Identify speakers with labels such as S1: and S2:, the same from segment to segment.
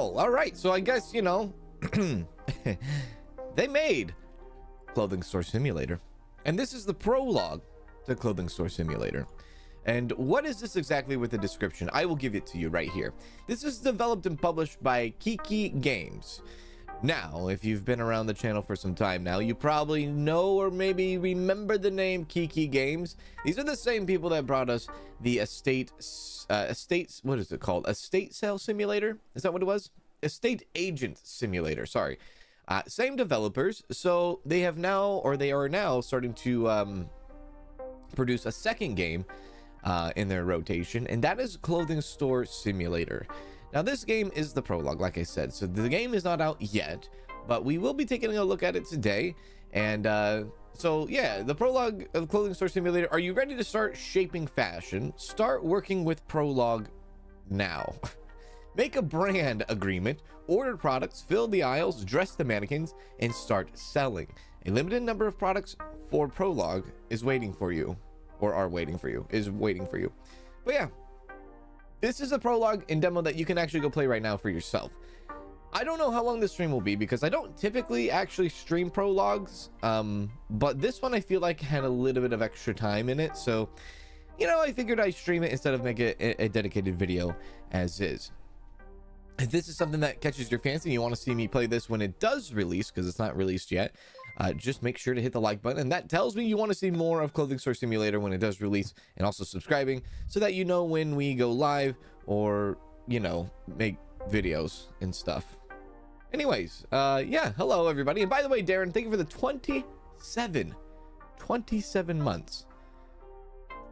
S1: Well, all right. So I guess, you know, they made Clothing Store Simulator. And this is the prologue to Clothing Store Simulator. And what is this exactly with the description? I will give it to you right here. This is developed and published by Kiki Games. Now, if you've been around the channel for some time now, you probably know or maybe remember the name Kiki Games. These are the same people that brought us the what is it called? Estate Sale Simulator? Is that what it was? Estate Agent Simulator, sorry. Same developers, so they have now, or they are now starting to produce a second game in their rotation, and that is Clothing Store Simulator. Now this game is the prologue, like I said, so the game is not out yet, but we will be taking a look at it today. And so yeah, the prologue of Clothing Store Simulator. Are you ready to start shaping fashion? Start working with Prologue now. Make a brand agreement, order products, fill the aisles, dress the mannequins, and start selling. A limited number of products for Prologue is waiting for you, or are waiting for you, is waiting for you. But yeah, this is a prologue and demo that you can actually go play right now for yourself. I don't know how long this stream will be because I don't typically actually stream prologues, but this one I feel like had a little bit of extra time in it, so you know, I figured I'd stream it instead of make it a dedicated video as is. If this is something that catches your fancy and you want to see me play this when it does release, because it's not released yet, just make sure to hit the like button, and that tells me you want to see more of Clothing Store Simulator when it does release, and also subscribing so that you know when we go live or, you know, make videos and stuff. Anyways, yeah, hello everybody. And by the way, Darren, thank you for the 27 months.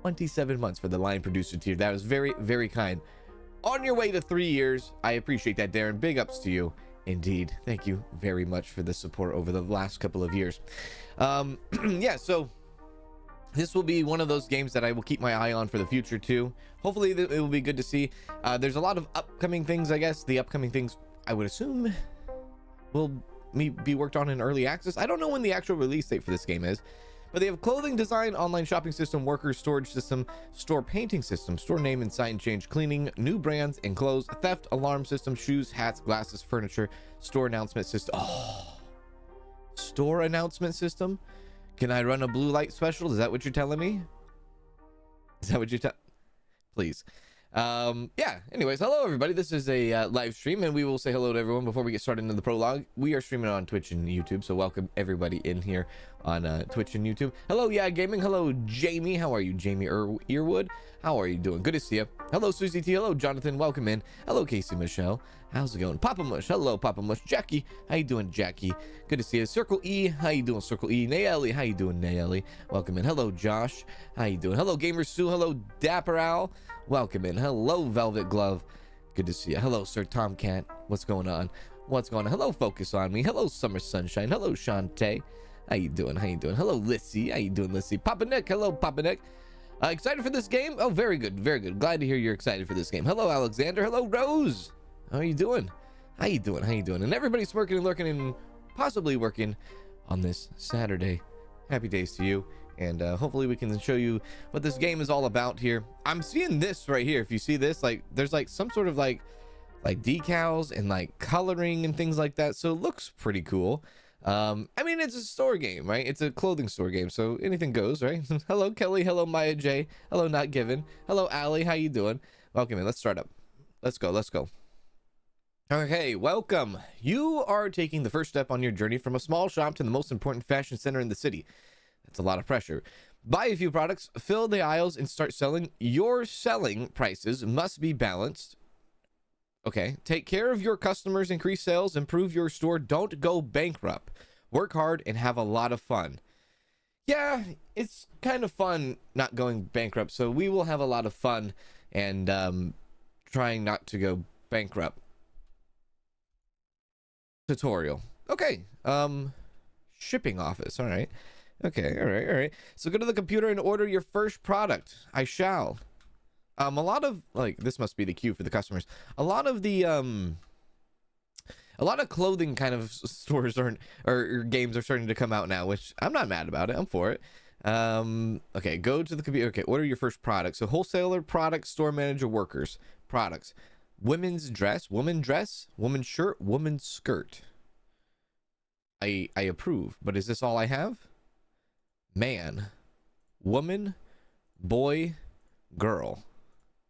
S1: 27 months for the line producer tier. That was very, very kind. On your way to 3 years. I appreciate that, Darren. Big ups to you. Indeed. Thank you very much for the support over the last couple of years. Yeah, so this will be one of those games that I will keep my eye on for the future too. Hopefully it will be good to see. There's a lot of upcoming things, I guess. The upcoming things, I would assume, will be worked on in early access. I don't know when the actual release date for this game is, but they have clothing design, online shopping system, workers, storage system, store painting system, store name and sign change, cleaning, new brands and clothes, theft alarm system, shoes, hats, glasses, furniture, store announcement system. Oh, store announcement system. Can I run a blue light special? Is that what you're telling me? Is that what you're please? Yeah, anyways, hello everybody. This is a live stream, and we will say hello to everyone before we get started into the prologue. We are streaming on Twitch and YouTube, so welcome everybody in here on Twitch and YouTube. Hello, yeah, gaming. Hello, Jamie. How are you, Jamie Earwood? How are you doing? Good to see you. Hello, Susie T. Hello, Jonathan. Welcome in. Hello, Casey Michelle. How's it going? Papa Mush. Hello, Papa Mush. Jackie. How you doing, Jackie? Good to see you. Circle E. How you doing, Circle E? Nayeli. How you doing, Nayeli? Welcome in. Hello, Josh. How you doing? Hello, Gamer Sue. Hello, Dapper Owl. Welcome in. Hello, Velvet Glove. Good to see you. Hello, Sir Tomcat. What's going on? What's going on? Hello, Focus on Me. Hello, Summer Sunshine. Hello, Shantae. How you doing? How you doing? Hello, Lissy. How you doing, Lissy? Papa Nick. Hello, Papa Nick. Excited for this game? Oh, very good. Very good. Glad to hear you're excited for this game. Hello, Alexander. Hello, Rose. How are you doing? How you doing? How you doing? And everybody's smirking and lurking and possibly working on this Saturday. Happy days to you. And hopefully we can show you what this game is all about here. I'm seeing this right here. If you see this, like, there's like some sort of like decals and like coloring and things like that. So it looks pretty cool. I mean, it's a store game, right? It's a clothing store game, so anything goes, right? Hello, Kelly. Hello, Maya J. Hello, Not Given. Hello, Allie. How you doing? Welcome in. Let's start up. Let's go. Let's go. Okay, welcome. You are taking the first step on your journey from a small shop to the most important fashion center in the city. That's a lot of pressure. Buy a few products, fill the aisles, and start selling. Your selling prices must be balanced. Okay. Take care of your customers, increase sales, improve your store. Don't go bankrupt. Work hard and have a lot of fun. Yeah, it's kind of fun not going bankrupt, so we will have a lot of fun and trying not to go bankrupt. Tutorial. Okay. Shipping office. All right. Okay. All right. So go to the computer and order your first product. I shall. A lot of, like, this must be the queue for the customers. A lot of clothing kind of stores or games are starting to come out now, which I'm not mad about it. I'm for it. Okay, go to the computer. Okay, order your first product. So wholesaler, product, store manager, workers, products. Women's dress, woman dress, woman shirt, woman skirt. I approve, but is this all I have? Man, woman, boy, girl.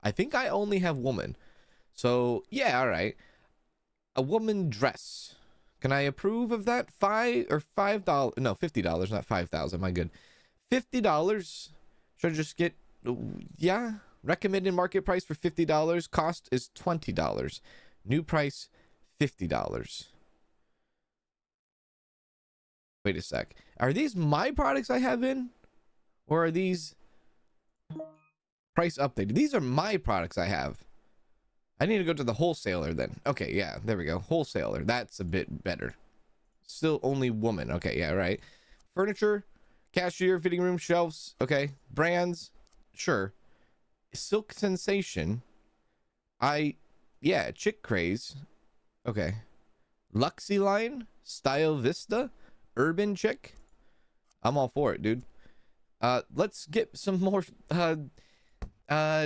S1: I think I only have woman. So yeah, all right. A woman dress. Can I approve of that? $5? No, $50, not 5,000. My good. $50. Should I just get, yeah. Recommended market price for $50. Cost is $20. New price, $50. Wait a sec. Are these my products I have in? Or are these price updated? These are my products I have. I need to go to the wholesaler then. Okay, yeah, there we go. Wholesaler. That's a bit better. Still only woman. Okay, yeah, right. Furniture, cashier, fitting room, shelves. Okay. Brands. Sure. Silk Sensation. Yeah, Chick Craze. Okay. Luxy Line. Style Vista. Urban Chick. I'm all for it, dude. Let's get some more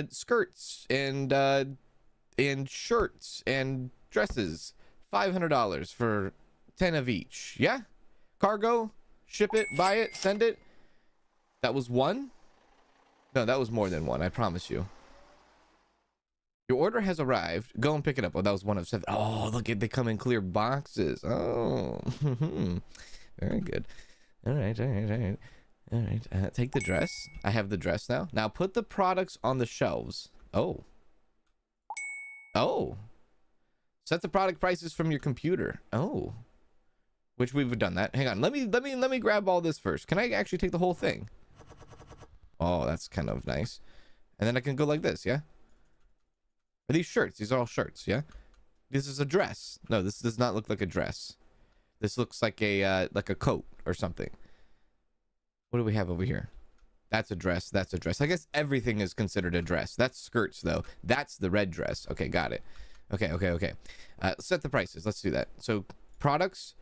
S1: skirts and shirts and dresses. $500 for 10 of each. Yeah? Cargo, ship it, buy it, send it. That was one? No, that was more than one, I promise you. Your order has arrived. Go and pick it up. Oh, that was one of 7. Oh, look at, they come in clear boxes. Oh. Very good. All right. Take the dress. I have the dress now. Now put the products on the shelves. Oh. Set the product prices from your computer. Oh. Which we've done that. Hang on. Let me grab all this first. Can I actually take the whole thing? Oh, that's kind of nice. And then I can go like this, yeah? Are these shirts? These are all shirts, yeah? This is a dress. No, this does not look like a dress. This looks like a coat or something. What do we have over here? That's a dress. That's a dress. I guess everything is considered a dress. That's skirts, though. That's the red dress. Okay, got it. Okay. Set the prices. Let's do that. So, products,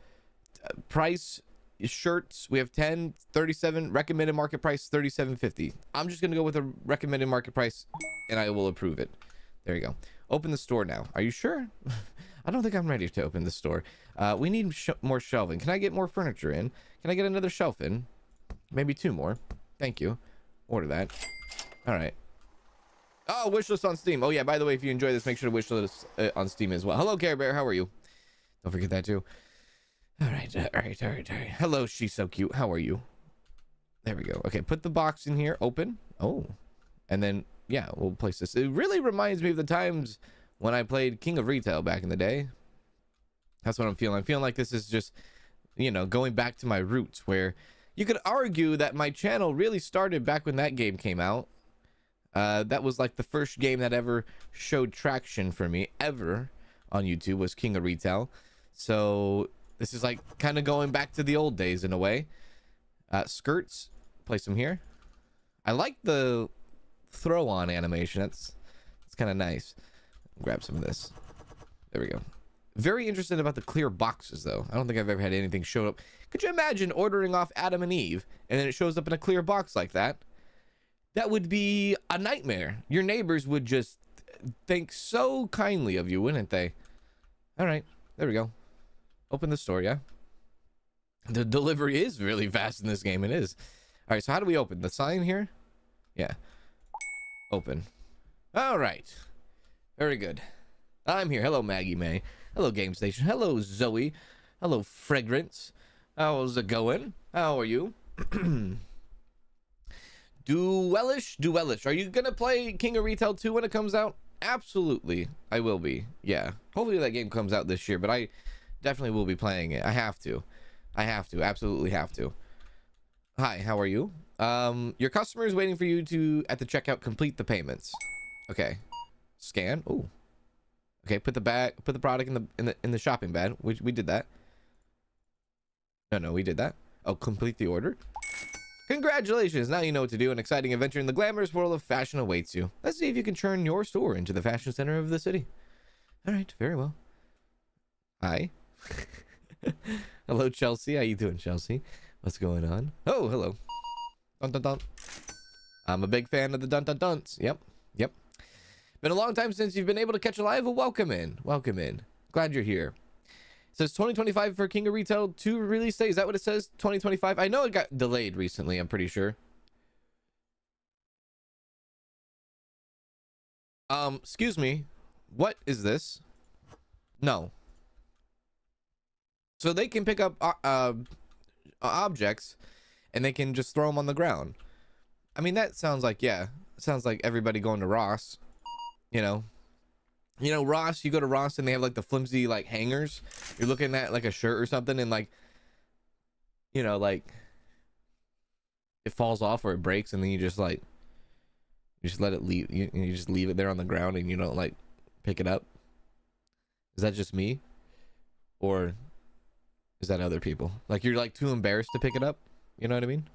S1: price, shirts, we have 10, 37, recommended market price, 37.50. I'm just going to go with a recommended market price, and I will approve it. There you go. Open the store now. Are you sure? I don't think I'm ready to open the store. We need more shelving. Can I get more furniture in? Can I get another shelf in? Maybe 2 more. Thank you. Order that. All right. Oh, wishlist on Steam. Oh, yeah. By the way, if you enjoy this, make sure to wishlist on Steam as well. Hello, Care Bear. How are you? Don't forget that, too. All right. Hello, she's so cute. How are you? There we go. Okay, put the box in here. Open. Oh. And then, yeah, we'll place this. It really reminds me of the times when I played King of Retail back in the day. That's what I'm feeling. I'm feeling like this is just, going back to my roots, where you could argue that my channel really started back when that game came out. That was like the first game that ever showed traction for me ever on YouTube, was King of Retail. So this is like kind of going back to the old days in a way. Skirts, place them here. I like the throw on animation. It's kind of nice. Grab some of this. There we go. Very interested about the clear boxes, though. I don't think I've ever had anything show up. Could you imagine ordering off Adam and Eve and then it shows up in a clear box like that? That would be a nightmare. Your neighbors would just think so kindly of you, wouldn't they? All right, there we go. Open the store, yeah? The delivery is really fast in this game. It is. All right, so how do we open? The sign here? Yeah. Open. All right. Very good. I'm here. Hello, Maggie May. Hello, Game Station. Hello, Zoe. Hello, Fragrance. How's it going? How are you? Duelish. Are you gonna play King of Retail 2 when it comes out? Absolutely, I will be. Yeah. Hopefully that game comes out this year, but I definitely will be playing it. I have to. Absolutely have to. Hi, how are you? Your customer is waiting for you to, at the checkout, complete the payments. Okay. Scan. Ooh. Okay, put the product in the shopping bag. We did that. No, we did that. Oh, complete the order. Congratulations! Now you know what to do. An exciting adventure in the glamorous world of fashion awaits you. Let's see if you can turn your store into the fashion center of the city. All right, very well. Hi. Hello, Chelsea. How you doing, Chelsea? What's going on? Oh, hello. Dun dun dun. I'm a big fan of the dun dun duns. Yep. Been a long time since you've been able to catch a live. Well, welcome in. Welcome in. Glad you're here. It says 2025 for King of Retail 2 release date. Is that what it says? 2025? I know it got delayed recently, I'm pretty sure. Excuse me. What is this? No. So they can pick up objects and they can just throw them on the ground. I mean, that sounds like, yeah, it sounds like everybody going to Ross, you know, Ross, you go to Ross and they have like the flimsy, like hangers. You're looking at like a shirt or something and like, you know, like it falls off or it breaks and then you just like, you just let it leave. You just leave it there on the ground and you don't like pick it up. Is that just me? Or is that other people? Like you're like too embarrassed to pick it up? You know what I mean?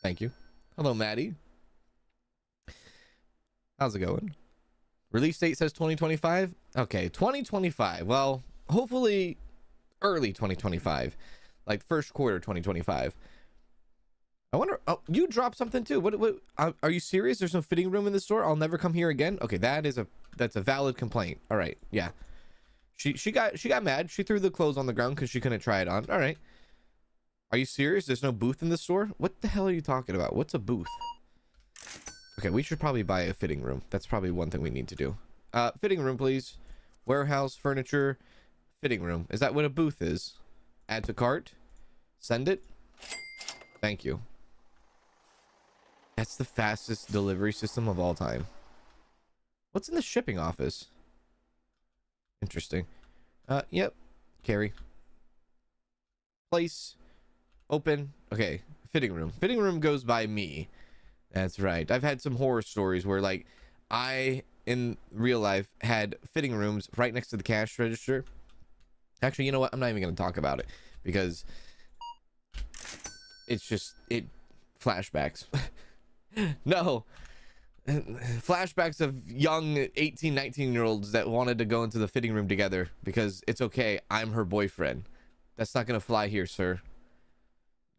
S1: Thank you. Hello, Maddie. How's it going? Release date says 2025. Okay, 2025. Well, hopefully early 2025, like first quarter 2025. I wonder. Oh, you dropped something too. What? Are you serious? There's no fitting room in the store. I'll never come here again. Okay, that's a valid complaint. All right, yeah. She got mad. She threw the clothes on the ground because she couldn't try it on. All right. Are you serious? There's no booth in the store? What the hell are you talking about? What's a booth? Okay, we should probably buy a fitting room. That's probably one thing we need to do. Fitting room, please. Warehouse, furniture, fitting room. Is that what a booth is? Add to cart. Send it. Thank you. That's the fastest delivery system of all time. What's in the shipping office? Interesting. Yep. Carry. Place. Open. Okay. Fitting room. Fitting room goes by me. That's right. I've had some horror stories where like I in real life had fitting rooms right next to the cash register. Actually, you know what? I'm not even going to talk about it because it's just flashbacks. No. Flashbacks of young 18, 19-year-olds that wanted to go into the fitting room together because it's okay. I'm her boyfriend. That's not going to fly here, sir.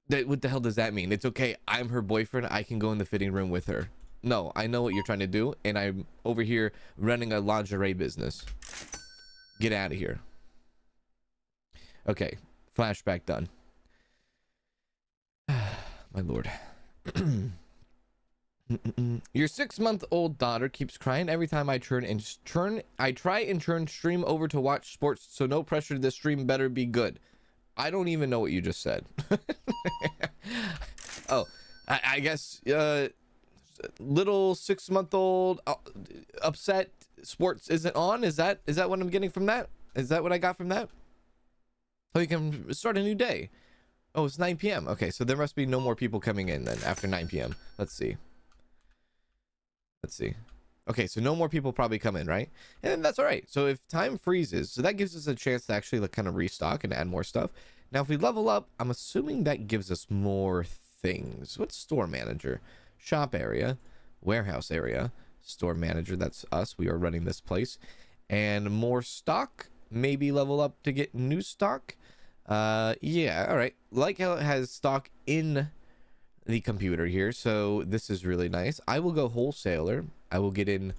S1: What the hell does that mean? It's okay. I'm her boyfriend. I can go in the fitting room with her. No, I know what you're trying to do, and I'm over here running a lingerie business. Get out of here. Okay, flashback done. My lord. Your 6-month-old daughter keeps crying every time I try and turn stream over to watch sports, so no pressure. This stream better be good. I don't even know what you just said. Oh, I guess little 6-month-old upset sports isn't on. Is that what I'm getting from that? Is that what I got from that? Oh, you can start a new day. Oh, it's 9 p.m. Okay, so there must be no more people coming in then after 9 p.m. Let's see. Okay, so no more people probably come in, right? And that's all right. So if time freezes, so that gives us a chance to actually like kind of restock and add more stuff. Now, if we level up, I'm assuming that gives us more things. What's store manager? Shop area, warehouse area, store manager. That's us. We are running this place. And more stock, maybe level up to get new stock. Yeah, all right. Like how it has stock in the computer here, so this is really nice. I will go wholesaler. I will get in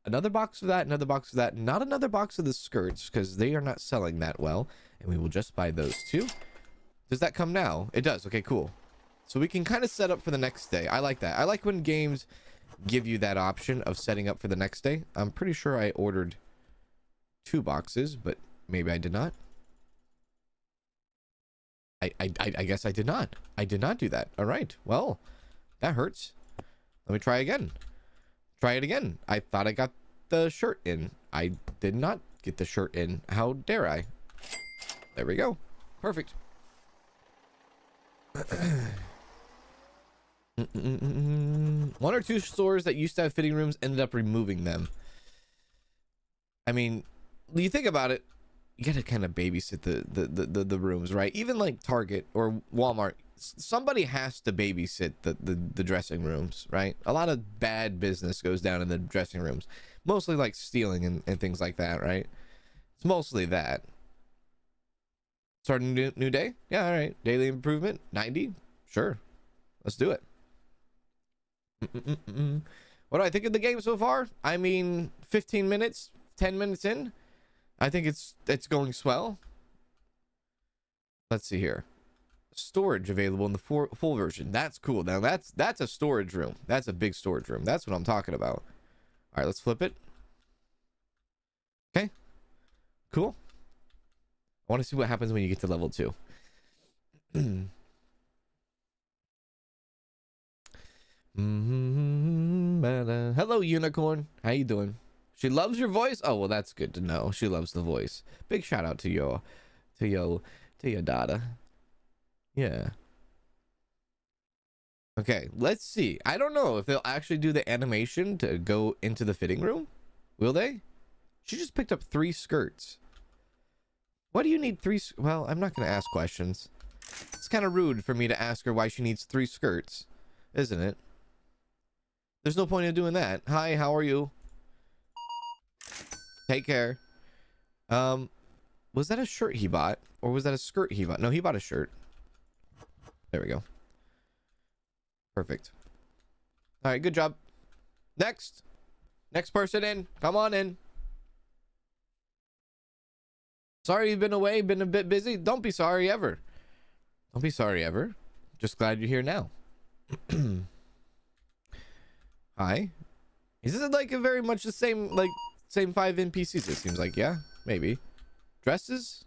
S1: another box of that, another box of that, not another box of the skirts because they are not selling that well, and we will just buy those two. Does that come now? It does. Okay, cool. So we can kind of set up for the next day. I like that. I like when games give you that option of setting up for the next day. I'm pretty sure I ordered 2 boxes, but maybe I did not. I guess I did not. I did not do that. All right. Well, that hurts. Let me try again. Try it again. I thought I got the shirt in. I did not get the shirt in. How dare I? There we go. Perfect. One or two stores that used to have fitting rooms ended up removing them. I mean, you think about it, you gotta kind of babysit the rooms, right? Even like Target or Walmart, somebody has to babysit the dressing rooms, right? A lot of bad business goes down in the dressing rooms, mostly like stealing and things like that, right? It's mostly that. Starting a new day? Yeah, all right. Daily improvement, 90? Sure. Let's do it. What do I think of the game so far? I mean, 15 minutes, 10 minutes in, I think it's going swell. Let's see here. Storage available in the full version. That's cool. Now that's a storage room. That's a big storage room. That's what I'm talking about. All right, let's flip it. Okay, cool. I want to see what happens when you get to level 2. Hello, unicorn. How you doing? She loves your voice. Oh, well, that's good to know. She loves the voice. Big shout out to your daughter. Yeah. Okay, let's see. I don't know if they'll actually do the animation to go into the fitting room. Will they? She just picked up 3 skirts. Why do you need 3? Well, I'm not going to ask questions. It's kind of rude for me to ask her why she needs 3 skirts, isn't it? There's no point in doing that. Hi, how are you? Take care. Was that a shirt he bought? Or was that a skirt he bought? No, he bought a shirt. There we go. Perfect. All right, good job. Next person in. Come on in. Sorry you've been away, been a bit busy. Don't be sorry ever. Don't be sorry ever. Just glad you're here now. Hi. Is this like a very much the same, like same 5 NPCs? It seems like, yeah, maybe. Dresses.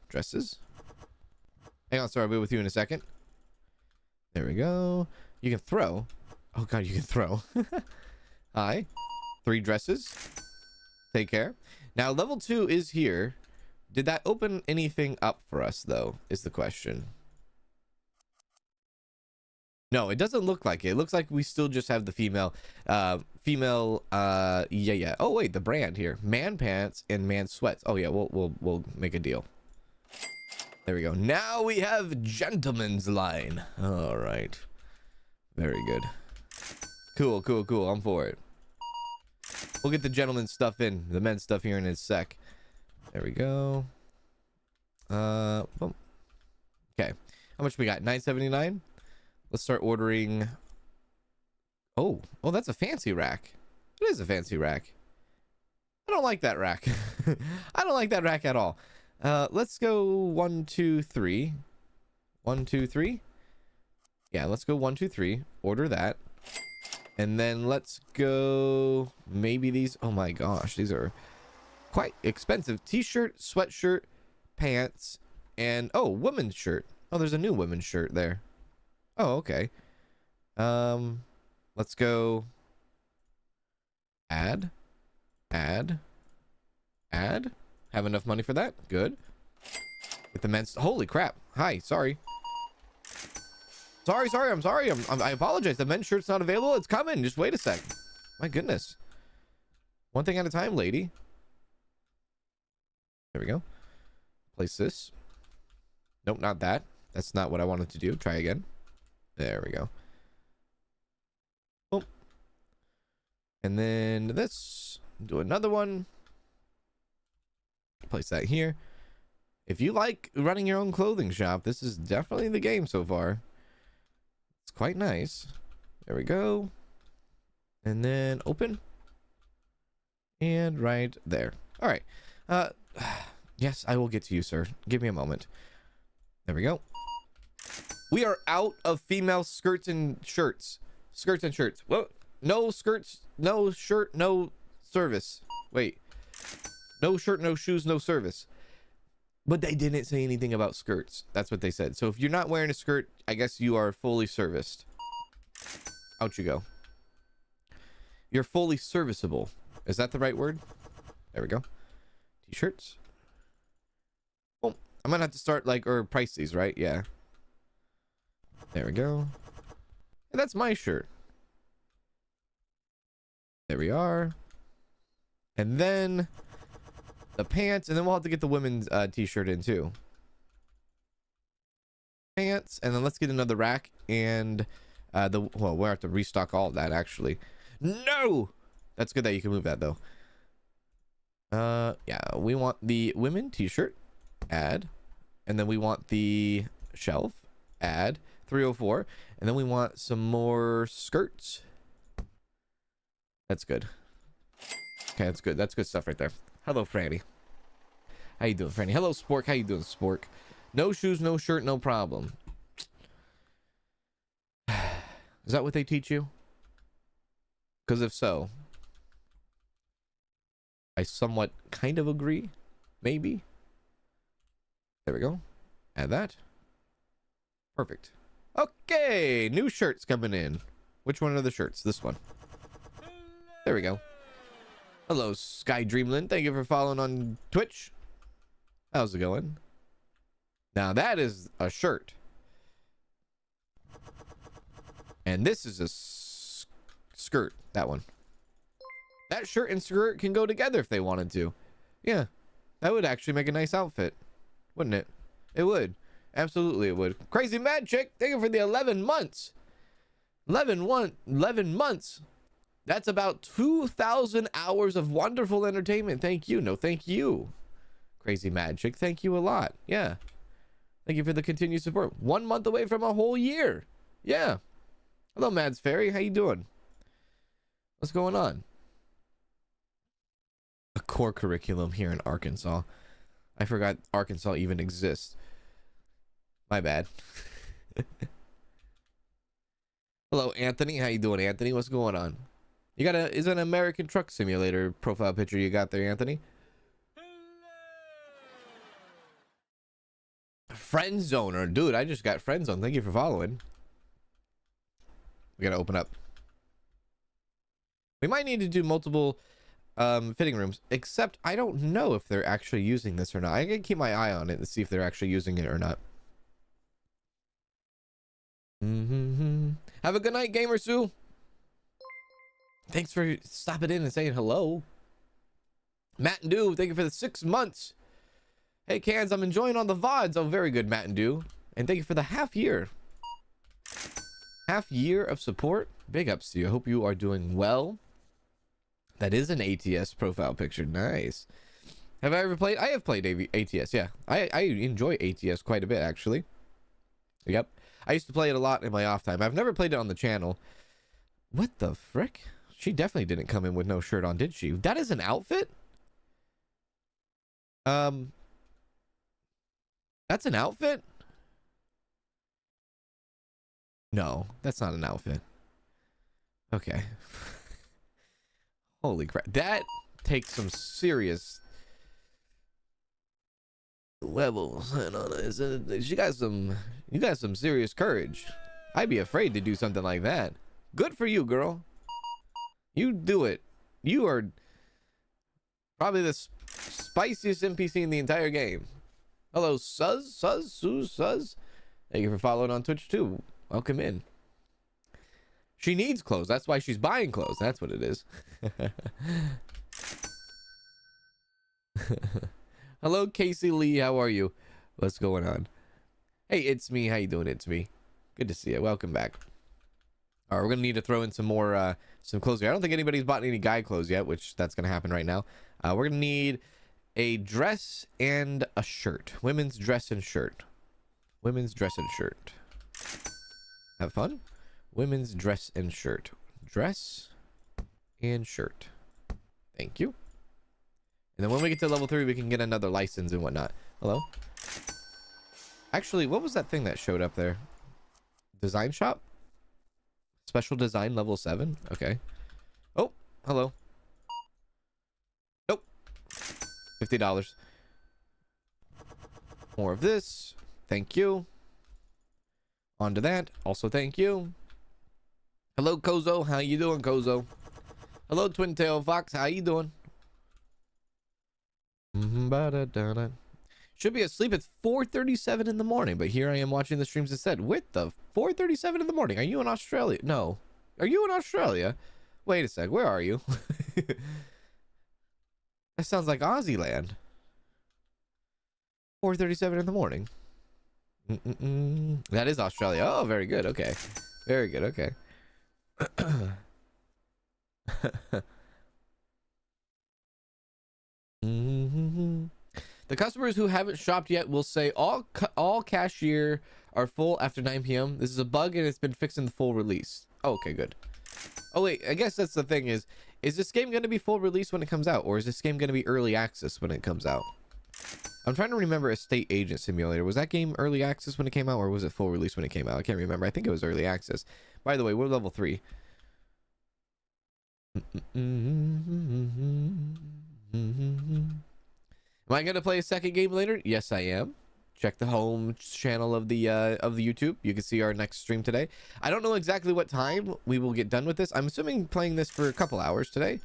S1: Hang on, sorry, I'll be with you in a second. There we go. You can throw. Oh god, you can throw. Hi. 3 dresses. Take care. Now level 2 is here. Did that open anything up for us though, is the question. No, it doesn't look like it. It looks like we still just have the female. Oh wait, the brand here. Man pants and man sweats. Oh yeah, we'll make a deal. There we go. Now we have gentleman's line. All right. Very good. Cool. I'm for it. We'll get the gentleman's stuff in, the men's stuff here in a sec. There we go. Boom. Okay. How much we got? $9.79. Let's start ordering. Oh, that's a fancy rack. It is a fancy rack. I don't like that rack. I don't like that rack at all. Let's go 1, 2, 3. 1, 2, 3. Yeah, let's go 1, 2, 3. Order that. And then let's go maybe these. Oh my gosh, these are quite expensive. T-shirt, sweatshirt, pants, and women's shirt. Oh, there's a new women's shirt there. Oh, okay. Let's go add. Have enough money for that? Good. Get the men's. Holy crap. Hi, sorry. I'm sorry. I apologize. The men's shirt's not available. It's coming. Just wait a sec. My goodness. One thing at a time, lady. There we go. Place this. Nope, not that. That's not what I wanted to do. Try again. There we go. Boom. And then this. Do another one. Place that here. If you like running your own clothing shop, this is definitely the game so far. It's quite nice. There we go. And then open. And right there. All right. Yes, I will get to you, sir. Give me a moment. There we go. We are out of female skirts and shirts. Skirts and shirts. Well, no skirts, no shirt, no service. Wait. No shirt, no shoes, no service. But they didn't say anything about skirts. That's what they said. So if you're not wearing a skirt, I guess you are fully serviced. Out you go. You're fully serviceable. Is that the right word? There we go. T-shirts. Oh, I'm gonna have to start or price these, right? Yeah. There we go. And that's my shirt. There we are. And then the pants, and then we'll have to get the women's t-shirt in too. Pants, and then let's get another rack, and we'll have to restock all of that actually. No! That's good that you can move that though. Yeah, we want the women t-shirt, add, and then we want the shelf, add, 304, and then we want some more skirts. That's good. Okay, that's good. That's good stuff right there. Hello, Franny. How you doing, Franny? Hello, Spork. How you doing, Spork? No shoes, no shirt, no problem. Is that what they teach you? Because if so, I somewhat kind of agree. Maybe. There we go. Add that. Perfect. Okay, new shirts coming in. Which one are the shirts? This one. There we go. Hello, Sky Dreamland. Thank you for following on Twitch. How's it going? Now that is a shirt. And this is a skirt. That one. That shirt and skirt can go together if they wanted to. Yeah. That would actually make a nice outfit. Wouldn't it? It would. Absolutely it would. Crazy Mad Chick. Thank you for the 11 months. 11 months. That's about 2,000 hours of wonderful entertainment. Thank you. No, thank you. Crazy Magic. Thank you a lot. Yeah. Thank you for the continued support. 1 month away from a whole year. Yeah. Hello, Mads Fairy. How you doing? What's going on? A core curriculum here in Arkansas. I forgot Arkansas even exists. My bad. Hello, Anthony. How you doing, Anthony? What's going on? You got is an American Truck Simulator profile picture you got there, Anthony? Friend zoner, dude. I just got friend zone. Thank you for following. We gotta open up. We might need to do multiple fitting rooms, except I don't know if they're actually using this or not. I can keep my eye on it and see if they're actually using it or not. Have a good night, Gamer Sue. Thanks for stopping in and saying hello. Matt and Do, thank you for the 6 months. Hey, Cans, I'm enjoying on the VODs. Oh, very good, Matt and Do. And thank you for the half year. Half year of support. Big ups to you. I hope you are doing well. That is an ATS profile picture. Nice. Have I ever played? I have played ATS, yeah. I enjoy ATS quite a bit, actually. Yep. I used to play it a lot in my off time. I've never played it on the channel. What the frick? She definitely didn't come in with no shirt on, did she? That is an outfit? That's an outfit? No, that's not an outfit. Okay. Holy crap. That takes some serious levels. You got some serious courage. I'd be afraid to do something like that. Good for you, girl. You do it. You are probably the spiciest NPC in the entire game. Hello, Suz. Thank you for following on Twitch too. Welcome in. She needs clothes. That's why she's buying clothes. That's what it is. Hello, Casey Lee. How are you? What's going on? Hey, it's me. How you doing? It's me. Good to see you. Welcome back. All right, we're gonna need to throw in some more some clothes here. I don't think anybody's bought any guy clothes yet, which that's gonna happen right now. We're gonna need a dress and a shirt. Women's dress and shirt. Women's dress and shirt. Have fun. Women's dress and shirt. Dress and shirt. Thank you. And then when we get to level 3, we can get another license and whatnot. Hello. Actually, what was that thing that showed up there? Design shop? Special design level 7? Okay. Oh, hello. Nope. $50. More of this. Thank you. On to that. Also, thank you. Hello, Kozo. How you doing, Kozo? Hello, Twin Tail Fox. How you doing? Should be asleep at 4:37 in the morning, but here I am watching the streams instead. What the 4:37 in the morning? Are you in Australia? No. Are you in Australia? Wait a sec. Where are you? That sounds like Aussie land. 4:37 in the morning. That is Australia. Oh, very good. Okay. Very good. Okay. The customers who haven't shopped yet will say all cashier are full after 9 p.m. This is a bug and it's been fixed in the full release. Oh, okay, good. Oh wait, I guess that's the thing is Is this game going to be full release when it comes out, or is this game going to be early access when it comes out? I'm trying to remember Estate Agent Simulator. Was that game early access when it came out, or was it full release when it came out? I can't remember. I think it was early access. By the way, we're level 3. Am I going to play a second game later? Yes, I am. Check the home channel of the YouTube. You can see our next stream today. I don't know exactly what time we will get done with this. I'm assuming playing this for a couple hours today.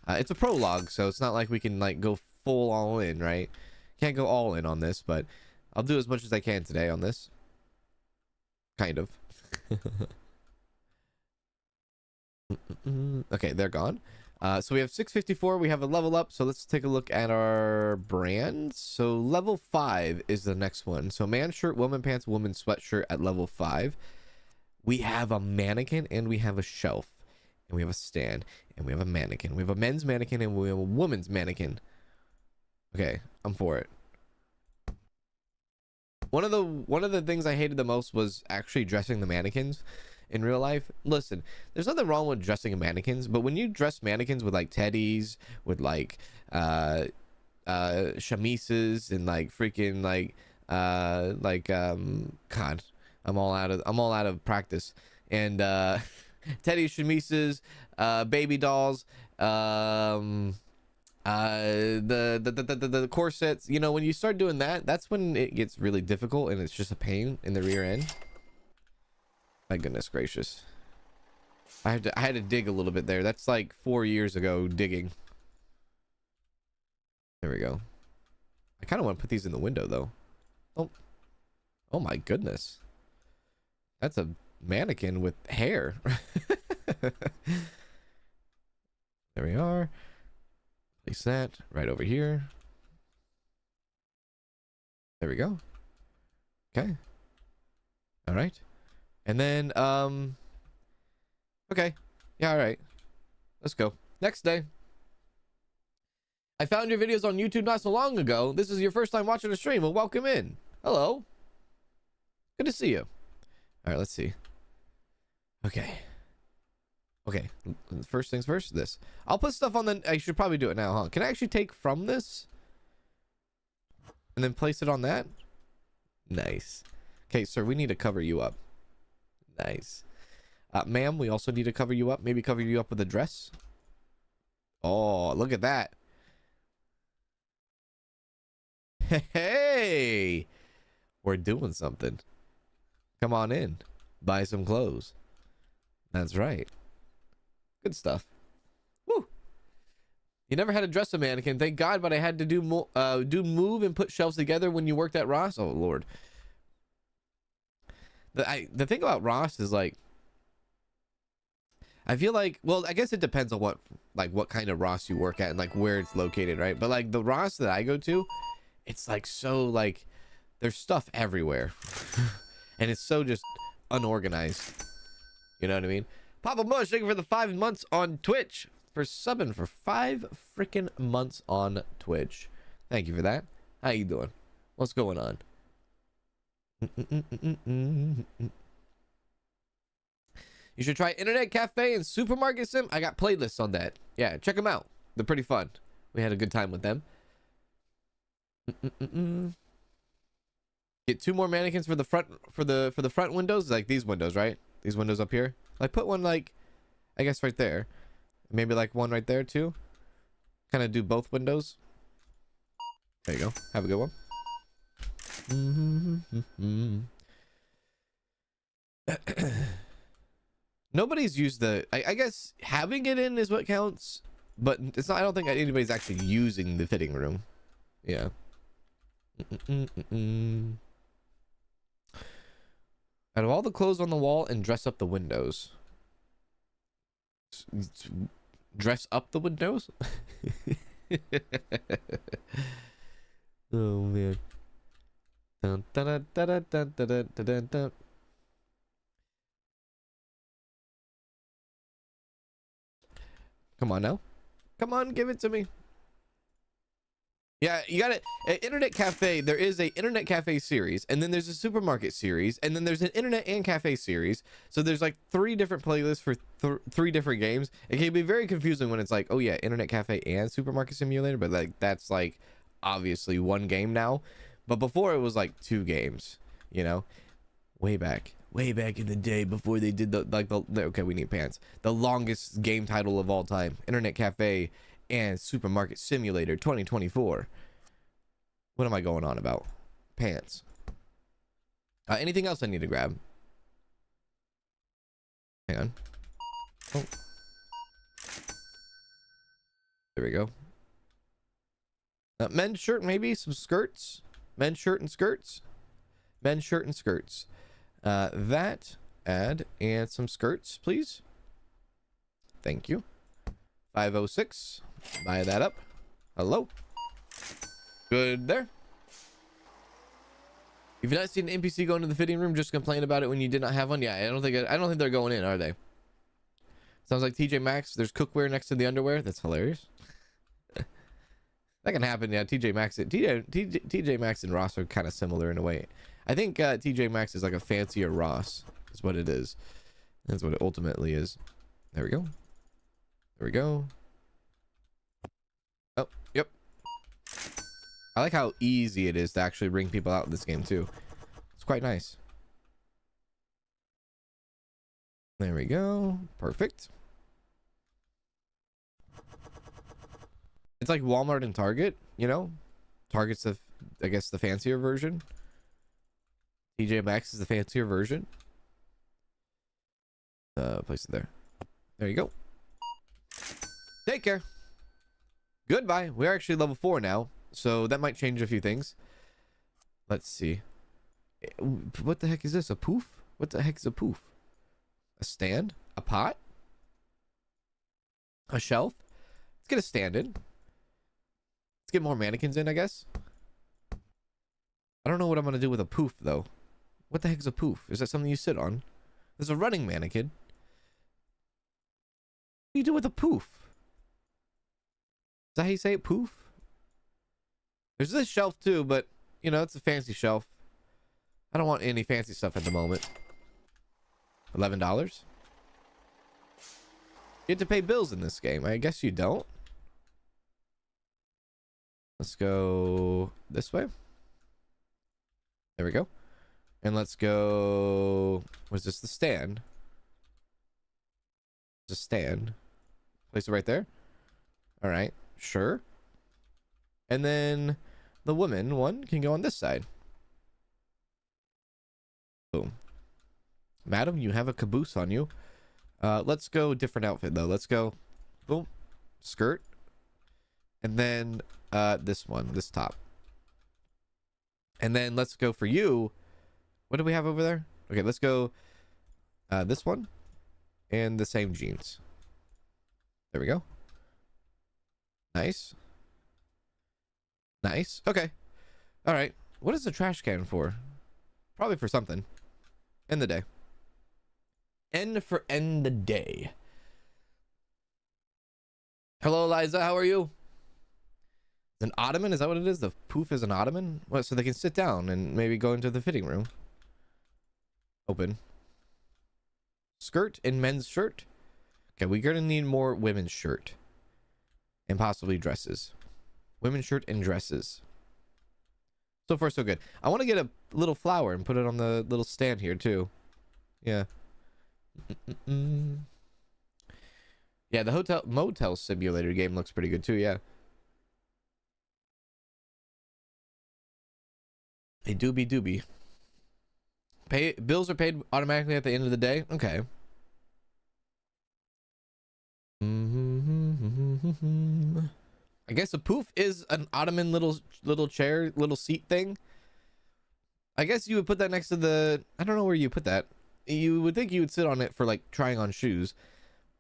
S1: It's a prologue, so it's not like we can like go full all in, right? Can't go all in on this, but I'll do as much as I can today on this. Kind of. Okay, they're gone. So we have 654. We have a level up. So let's take a look at our brands. So level 5 is the next one. So man shirt, woman pants, woman sweatshirt at level 5. We have a mannequin and we have a shelf. And we have a stand and we have a mannequin. We have a men's mannequin and we have a woman's mannequin. Okay, I'm for it. One of the things I hated the most was actually dressing the mannequins in real life. Listen, there's nothing wrong with dressing mannequins, but when you dress mannequins with like teddies, with like chemises and like freaking God, I'm all out of practice. And teddies, chemises, baby dolls, the corsets, you know, when you start doing that, that's when it gets really difficult and it's just a pain in the rear end. My goodness gracious. I had to dig a little bit there. That's like 4 years ago digging. There we go. I kind of want to put these in the window though. Oh my goodness. That's a mannequin with hair. There we are. Place that right over here. There we go. Okay. All right. And then, okay. Yeah, all right. Let's go. Next day. I found your videos on YouTube not so long ago. This is your first time watching the stream. Well, welcome in. Hello. Good to see you. All right, let's see. Okay. Okay. First things first, this. I'll put stuff on the... I should probably do it now, huh? Can I actually take from this? And then place it on that? Nice. Okay, sir, we need to cover you up. Nice. Ma'am, we also need to cover you up. Maybe cover you up with a dress. Oh, look at that. Hey, we're doing something. Come on in. Buy some clothes. That's right. Good stuff. Woo. You never had to dress a mannequin. Thank God, but I had to do move and put shelves together when you worked at Ross. Oh, Lord. The thing about Ross is like, I feel like, well, I guess it depends on what kind of Ross you work at and like where it's located, right? But like the Ross that I go to, it's like so like there's stuff everywhere and it's so just unorganized. You know what I mean? Papa Mush, thank you for the 5 months on Twitch, for subbing for 5 freaking months on Twitch. Thank you for that. How you doing? What's going on? You should try Internet Cafe and Supermarket Sim. I got playlists on that. Yeah, check them out. They're pretty fun. We had a good time with them. Get 2 more mannequins for the front for the front windows, like these windows, right? These windows up here. Like put one like, I guess right there. Maybe like one right there too. Kind of do both windows. There you go. Have a good one. Nobody's used the I guess having it in is what counts, but it's not. I don't think anybody's actually using the fitting room. Yeah. Out of all the clothes on the wall, and dress up the windows. Dress up the windows? Oh man. Dun, dun, dun, dun, dun, dun, dun, dun, dun. Come on now. Come on, give it to me. Yeah, you got it. Internet cafe. There is a internet cafe series, and then there's a supermarket series, and then there's an internet and cafe series. So there's like 3 different playlists for 3 different games. It can be very confusing when it's like, oh yeah, internet cafe and supermarket simulator, but like that's like obviously one game now. But before it was like 2 games, you know, way back in the day before they did okay, we need pants. The longest game title of all time, Internet Cafe and Supermarket Simulator 2024. What am I going on about? Pants. Anything else I need to grab? Hang on. Oh. There we go. Men's shirt, maybe some skirts. Men's shirt and skirts. Men's shirt and skirts. That add and some skirts, please. Thank you. 506. Buy that up. Hello. Good there. If you've not seen an NPC go into the fitting room, just complain about it when you did not have one. Yeah, I don't think they're going in, are they? Sounds like TJ Maxx. There's cookware next to the underwear. That's hilarious. That can happen. Yeah, TJ Maxx and Ross are kind of similar in a way. I think TJ Maxx is like a fancier Ross. Is what it is. That's what it ultimately is. There we go. There we go. Oh, yep. I like how easy it is to actually bring people out in this game too. It's quite nice. There we go. Perfect. It's like Walmart and Target, you know? Target's the, I guess, the fancier version. TJ Maxx is the fancier version. Place it there. There you go. Take care. Goodbye. We're actually level 4 now, so that might change a few things. Let's see. What the heck is this? A poof? What the heck is a poof? A stand? A pot? A shelf? Let's get a stand in. Let's get more mannequins in, I guess. I don't know what I'm going to do with a poof, though. What the heck is a poof? Is that something you sit on? There's a running mannequin. What do you do with a poof? Is that how you say it? Poof? There's this shelf too, but you know, it's a fancy shelf. I don't want any fancy stuff at the moment. $11. You have to pay bills in this game. I guess you don't. Let's go this way. There we go. And let's go. Was this the stand? It's a stand. Place it right there. All right. Sure. And then the woman one can go on this side. Boom. Madam, you have a caboose on you. Let's go different outfit though. Let's go. Boom. Skirt. And then this one, this top. And then let's go for you. What do we have over there? Okay, let's go this one and the same jeans. There we go. Nice. Nice. Okay. All right. What is the trash can for? Probably for something. End the day. End for end the day. Hello, Eliza. How are you? An ottoman? Is that what it is? The poof is an ottoman? What? So they can sit down and maybe go into the fitting room. Open. Skirt and men's shirt. Okay, we're gonna need more women's shirt. And possibly dresses. Women's shirt and dresses. So far, so good. I want to get a little flower and put it on the little stand here, too. Yeah. Yeah, the motel simulator game looks pretty good, too, yeah. A doobie. Bills are paid automatically at the end of the day? Okay. I guess a poof is an ottoman little chair, little seat thing. I guess you would put that next to the... I don't know where you put that. You would think you would sit on it for like trying on shoes.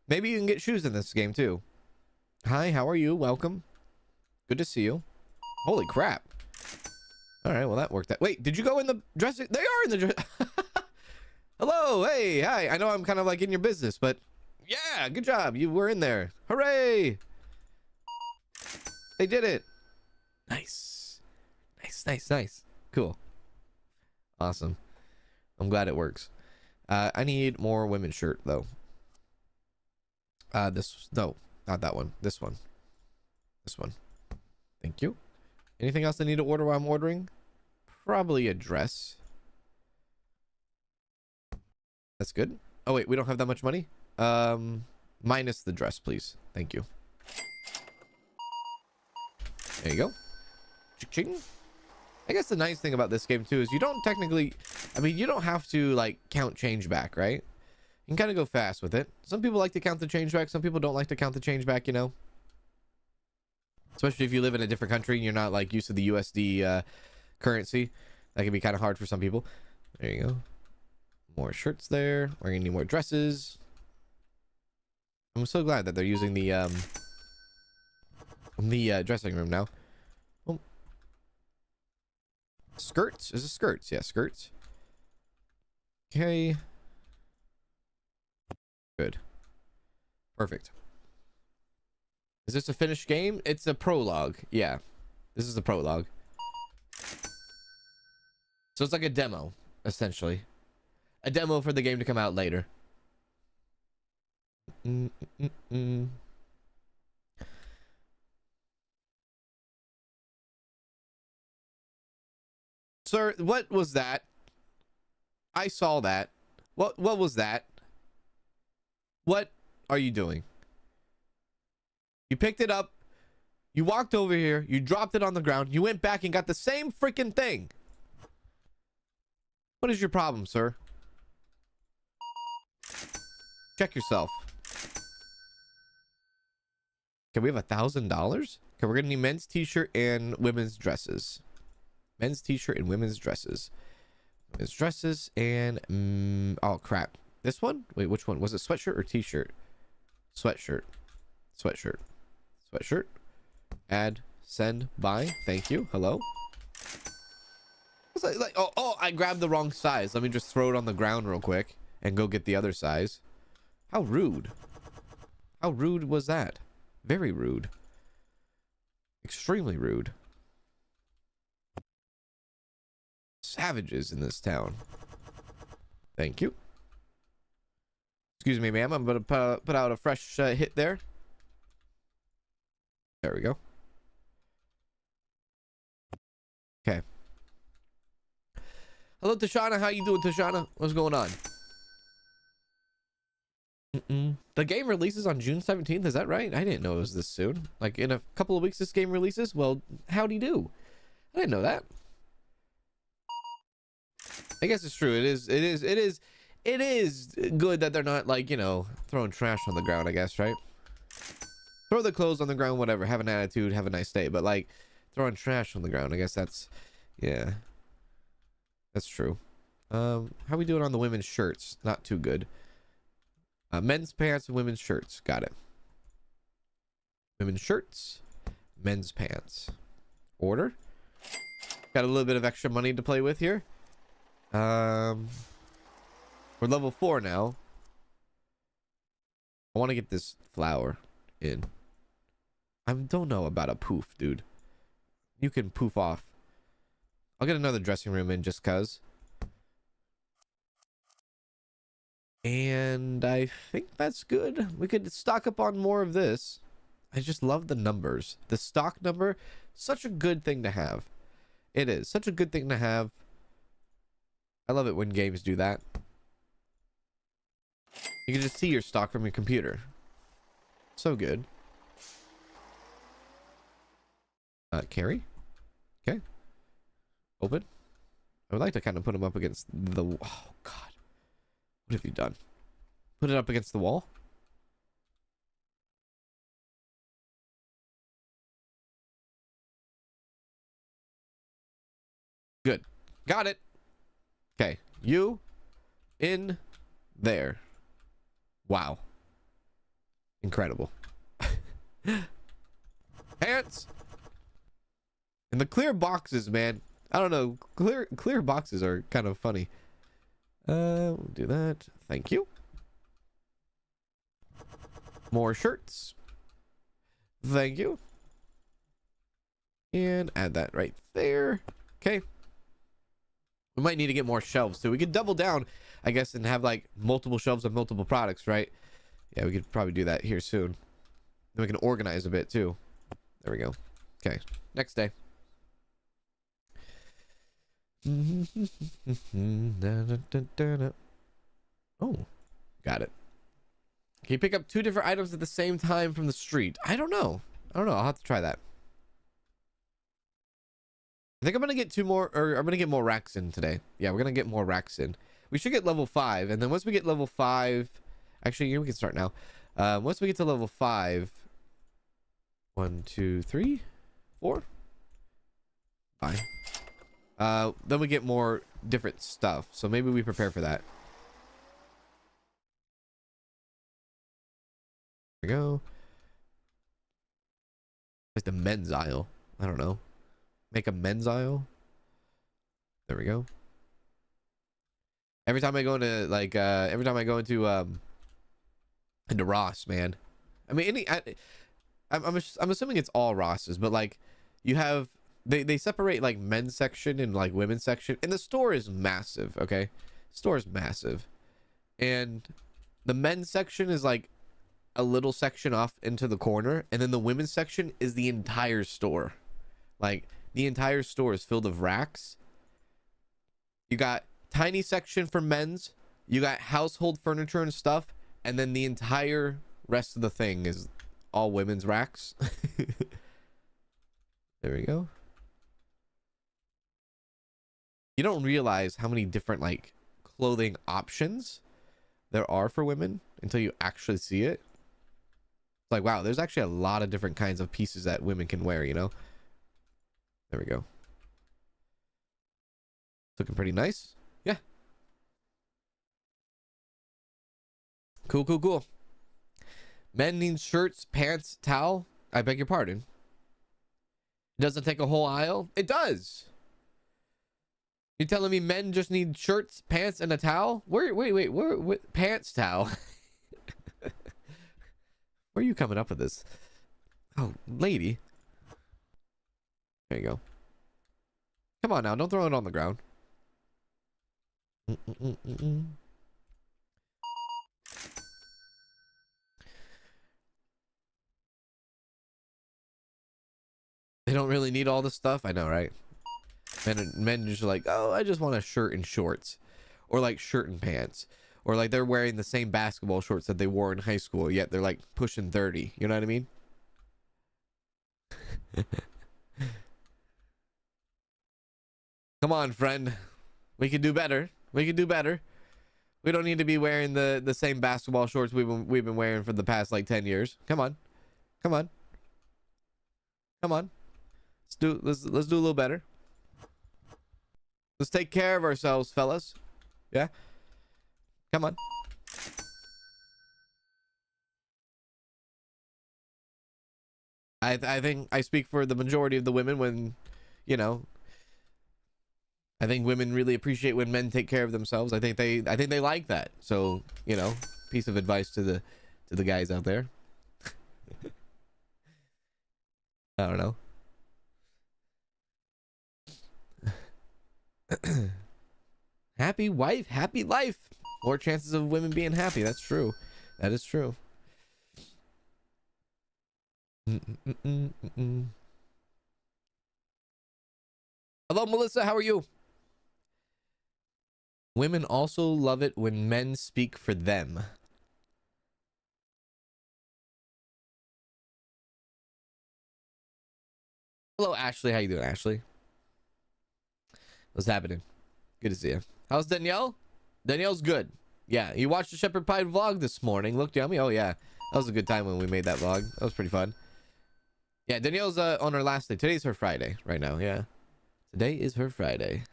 S1: Maybe you can get shoes in this game too. Hi, how are you? Welcome. Good to see you. Holy crap. All right, well that worked out. Wait, did you go in the dressing? They are in the dress. Hello, hey, hi. I know I'm kind of like in your business, but yeah, good job. You were in there. Hooray. They did it. Nice. Nice, nice, nice. Cool. Awesome. I'm glad it works. I need more women's shirt though. No, not that one. This one. This one. Thank you. Anything else I need to order while I'm ordering? Probably a dress. That's good. Oh wait, we don't have that much money. Minus the dress, please. Thank you. There you go. Ching. I guess the nice thing about this game too is you don't technically, I mean, you don't have to like count change back, right? You can kind of go fast with it. Some people like to count the change back. Some people don't like to count the change back, you know, especially if you live in a different country and you're not like used to the USD currency. That can be kind of hard for some people. There you go. More shirts there. We're gonna need more dresses. I'm so glad that they're using the dressing room now. Oh. Skirts? Is it skirts? Yeah, skirts. Okay. Good. Perfect. Is this a finished game? It's a prologue. Yeah. This is a prologue. So it's like a demo, essentially. A demo for the game to come out later. Sir, what was that? I saw that. What was that? What are you doing? You picked it up. You walked over here. You dropped it on the ground. You went back and got the same freaking thing. What is your problem, sir? Check yourself. Okay, we have $1,000. Okay, we're gonna need men's t-shirt and women's dresses. Men's t-shirt and women's dresses. Women's dresses and oh crap. This one? Wait, which one? Was it sweatshirt or t-shirt? Sweatshirt. Sweatshirt. Sweatshirt. Add. Send. Buy. Thank you. Hello. It's like oh, I grabbed the wrong size. Let me just throw it on the ground real quick and go get the other size. How rude. How rude was that? Very rude. Extremely rude. Savages in this town. Thank you. Excuse me, ma'am. I'm going to put out a fresh hit there. There we go. Okay. Hello, Tashana. How you doing, Tashana? What's going on? The game releases on June 17th. Is that right? I didn't know it was this soon. Like in a couple of weeks, this game releases. Well, howdy do. I didn't know that. I guess it's true. It is good that they're not like, you know, throwing trash on the ground, I guess, right? Throw the clothes on the ground, whatever. Have an attitude, have a nice day. But like throwing trash on the ground, I guess that's, yeah, that's true. How we doing on the women's shirts? Not too good. Men's pants and women's shirts. Got it. Women's shirts, men's pants. Order. Got a little bit of extra money to play with here. We're level 4 now. I want to get this flower in. I don't know about a poof, dude. You can poof off. I'll get another dressing room in just cuz. And I think that's good. We could stock up on more of this. I just love the numbers. The stock number, such a good thing to have. It is such a good thing to have. I love it when games do that. You can just see your stock from your computer. So good. Carry. Okay. Open. I would like to kind of put them up against the... Oh, God. What have you done? Put it up against the wall? Good. Got it. Okay. You in there. Wow. Incredible. Pants. And the clear boxes, man. I don't know. Clear boxes are kind of funny. We'll do that. Thank you. More shirts. Thank you. And add that right there. Okay. We might need to get more shelves too. We could double down, I guess, and have like multiple shelves of multiple products, right? Yeah, we could probably do that here soon. Then we can organize a bit too. There we go. Okay. Next day. Oh, got it. Can you pick up 2 different items at the same time from the street? I don't know. I'll have to try that. I think I'm gonna get 2 more, or I'm gonna get more racks in today. Yeah, we're gonna get more racks in. We should get level 5, and then once we get level 5, actually, we can start now. Once we get to level 5, 1, 2, 3, 4, 5. Then we get more different stuff. So maybe we prepare for that. There we go. Like the men's aisle. I don't know. Make a men's aisle. There we go. Every time I go into like into Ross, man. I mean, I'm assuming it's all Rosses, but like you have they separate like men's section and like women's section, and the store is massive. Okay, store is massive, and the men's section is like a little section off into the corner, and then the women's section is the entire store. Like the entire store is filled of racks. You got tiny section for men's, you got household furniture and stuff, and then the entire rest of the thing is all women's racks. There we go. You don't realize how many different like clothing options there are for women until you actually see it. It's like, wow, there's actually a lot of different kinds of pieces that women can wear, you know? There we go. Looking pretty nice. Yeah. Cool, cool, cool. Men need shirts, pants, towel. I beg your pardon. It doesn't take a whole aisle? It does. You're telling me men just need shirts, pants, and a towel? Wait, where pants, towel? Where are you coming up with this? Oh, lady. There you go. Come on now, don't throw it on the ground. They don't really need all this stuff. I know, right? Men just like, oh, I just want a shirt and shorts, or like shirt and pants, or like they're wearing the same basketball shorts that they wore in high school, yet they're like pushing 30. You know what I mean? Come on, friend. We can do better. We can do better. We don't need to be wearing the same basketball shorts we've been wearing for the past like 10 years. Come on. Come on. Come on. Let's do a little better. Let's take care of ourselves, fellas. Yeah. Come on. I think I speak for the majority of the women when, you know, I think women really appreciate when men take care of themselves. I think they like that. So, you know, piece of advice to the guys out there. I don't know. Happy wife, happy life. More chances of women being happy. That's true. That is true. Hello, Melissa. How are you? Women also love it when men speak for them. Hello, Ashley. How you doing, Ashley? What's happening? Good to see you. How's Danielle? Danielle's good. Yeah, you watched the shepherd pie vlog this morning. Looked yummy. Oh yeah, that was a good time when we made that vlog. That was pretty fun. Yeah, Danielle's on her last day. Today's her Friday right now. Yeah, today is her Friday.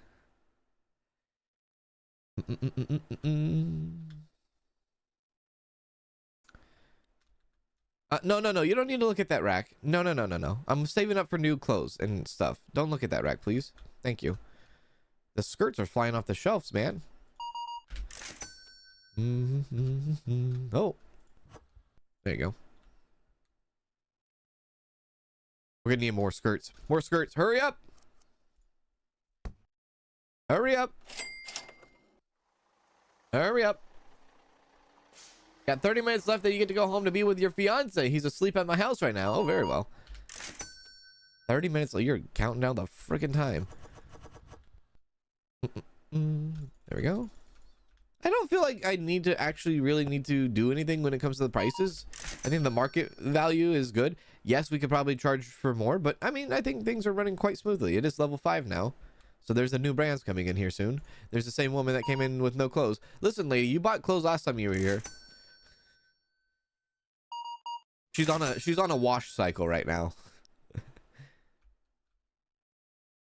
S1: No. You don't need to look at that rack. No. I'm saving up for new clothes and stuff. Don't look at that rack, please. Thank you. The skirts are flying off the shelves, man. Oh, there you go. We're gonna need more skirts. More skirts. Hurry up. Hurry up. Hurry up. Got 30 minutes left that you get to go home to be with your fiance. He's asleep at my house right now. Oh, very well. 30 minutes. You're counting down the freaking time. There we go. I don't feel like I need to actually really need to do anything when it comes to the prices. I think the market value is good. Yes, we could probably charge for more, but I mean, I think things are running quite smoothly. It is level 5 now. So there's a new brands coming in here soon. There's the same woman that came in with no clothes. Listen, lady, you bought clothes last time you were here. She's on a wash cycle right now.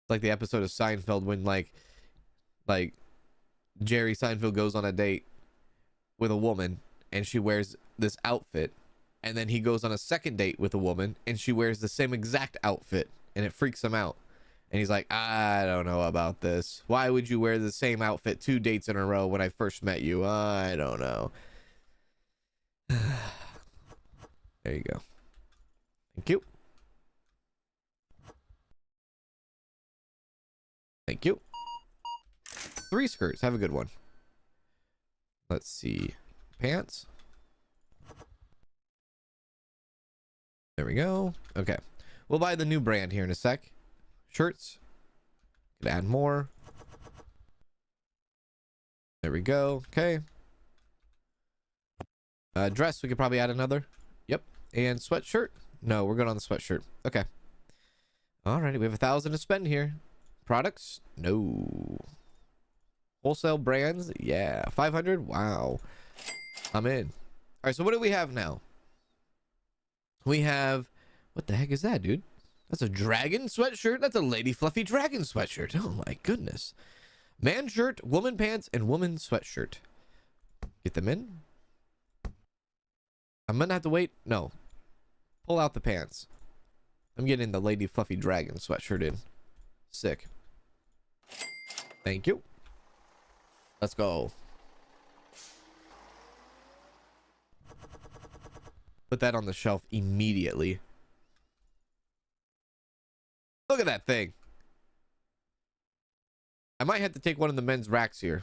S1: Like the episode of Seinfeld when like Jerry Seinfeld goes on a date with a woman and she wears this outfit, and then he goes on a second date with a woman and she wears the same exact outfit, and it freaks him out. And he's like, I don't know about this. Why would you wear the same outfit 2 dates in a row when I first met you? I don't know. There you go. Thank you. Thank you. 3 skirts. Have a good one. Let's see. Pants. There we go. Okay. We'll buy the new brand here in a sec. Shirts. Could add more. There we go. Okay. Dress. We could probably add another. Yep. And sweatshirt. No, we're good on the sweatshirt. Okay. Alrighty. We have 1,000 to spend here. Products. No. Wholesale brands. Yeah. 500. Wow. I'm in. All right. So what do we have now? We have, what the heck is that, dude? That's a dragon sweatshirt. That's a Lady Fluffy dragon sweatshirt. Oh my goodness. Man shirt, woman pants, and woman sweatshirt. Get them in. I'm gonna have to wait. No. Pull out the pants. I'm getting the Lady Fluffy dragon sweatshirt in. Sick. Thank you. Let's go. Put that on the shelf immediately. Look at that thing. I might have to take one of the men's racks here.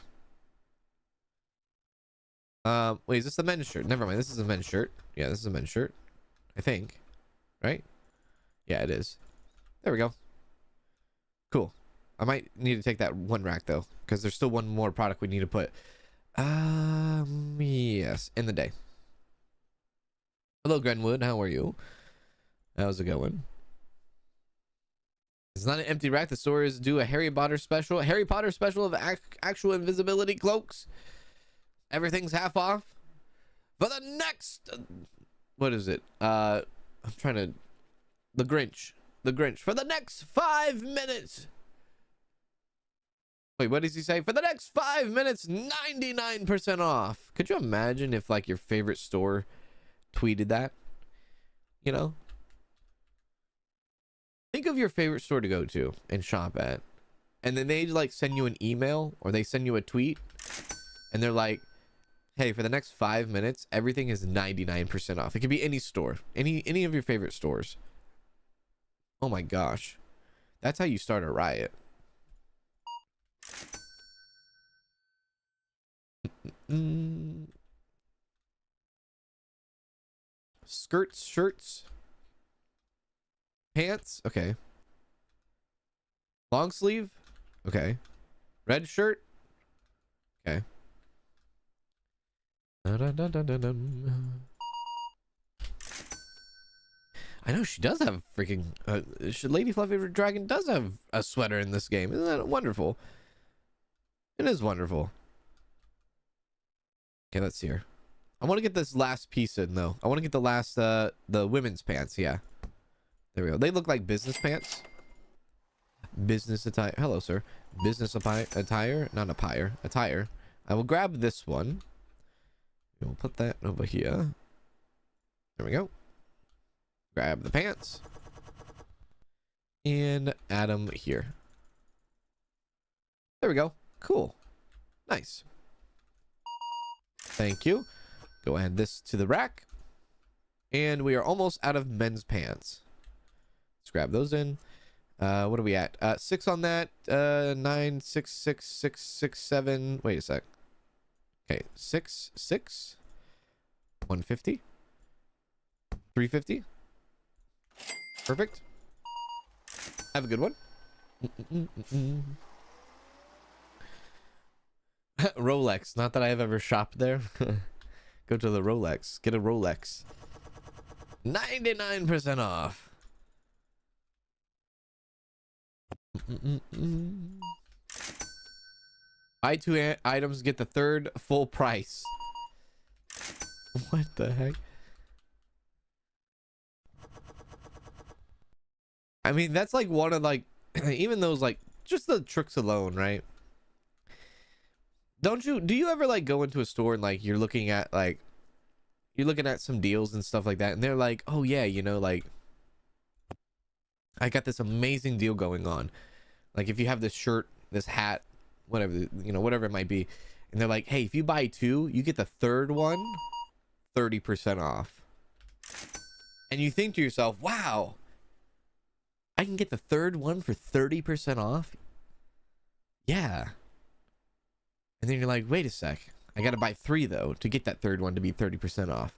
S1: Wait, is this the men's shirt? Never mind. This is a men's shirt. Yeah, this is a men's shirt. I think. Right? Yeah, it is. There we go. Cool. I might need to take that one rack though, because there's still one more product we need to put. Yes, in the day. Hello, Grenwood. How are you? How's it going? It's not an empty rack. The store is do a Harry Potter special. Harry Potter special of actual invisibility cloaks. Everything's half off. For the next... what is it? I'm trying to... The Grinch. The Grinch. For the next 5 minutes. Wait, what does he say? For the next 5 minutes, 99% off. Could you imagine if like your favorite store tweeted that? You know? Think of your favorite store to go to and shop at, and then they like send you an email or they send you a tweet and they're like, hey, for the next 5 minutes everything is 99% off. It could be any store, any of your favorite stores. Oh my gosh, that's how you start a riot. Skirts, shirts, pants. Okay. Long sleeve. Okay. Red shirt. Okay. I know she does have freaking Lady Fluffy Dragon does have a sweater in this game. Isn't that wonderful? It is wonderful. Okay, let's see here. I want to get this last piece in though. I want to get the last the women's pants. Yeah. There we go. They look like business pants. Business attire. Hello, sir. Business attire. Not attire. Attire. I will grab this one. We'll put that over here. There we go. Grab the pants. And add them here. There we go. Cool. Nice. Thank you. Go add this to the rack. And we are almost out of men's pants. Let's grab those in. What are we at? 6 on that. 9, 6, 6, 6, 6, 7. Wait a sec. Okay, 6, 6. 150. 350. Perfect. Have a good one. Rolex. Not that I have ever shopped there. Go to the Rolex. Get a Rolex. 99% off. Buy 2 items, get the third full price. What the heck? I mean, that's like one of like even those like just the tricks alone, right? Do you ever like go into a store and like you're looking at some deals and stuff like that, and they're like, oh yeah, you know, like I got this amazing deal going on. Like if you have this shirt, this hat, whatever, you know, whatever it might be, and they're like, hey, if you buy 2, you get the third one 30% off. And you think to yourself, wow, I can get the third one for 30% off? Yeah. And then you're like, wait a sec. I got to buy 3 though to get that third one to be 30% off.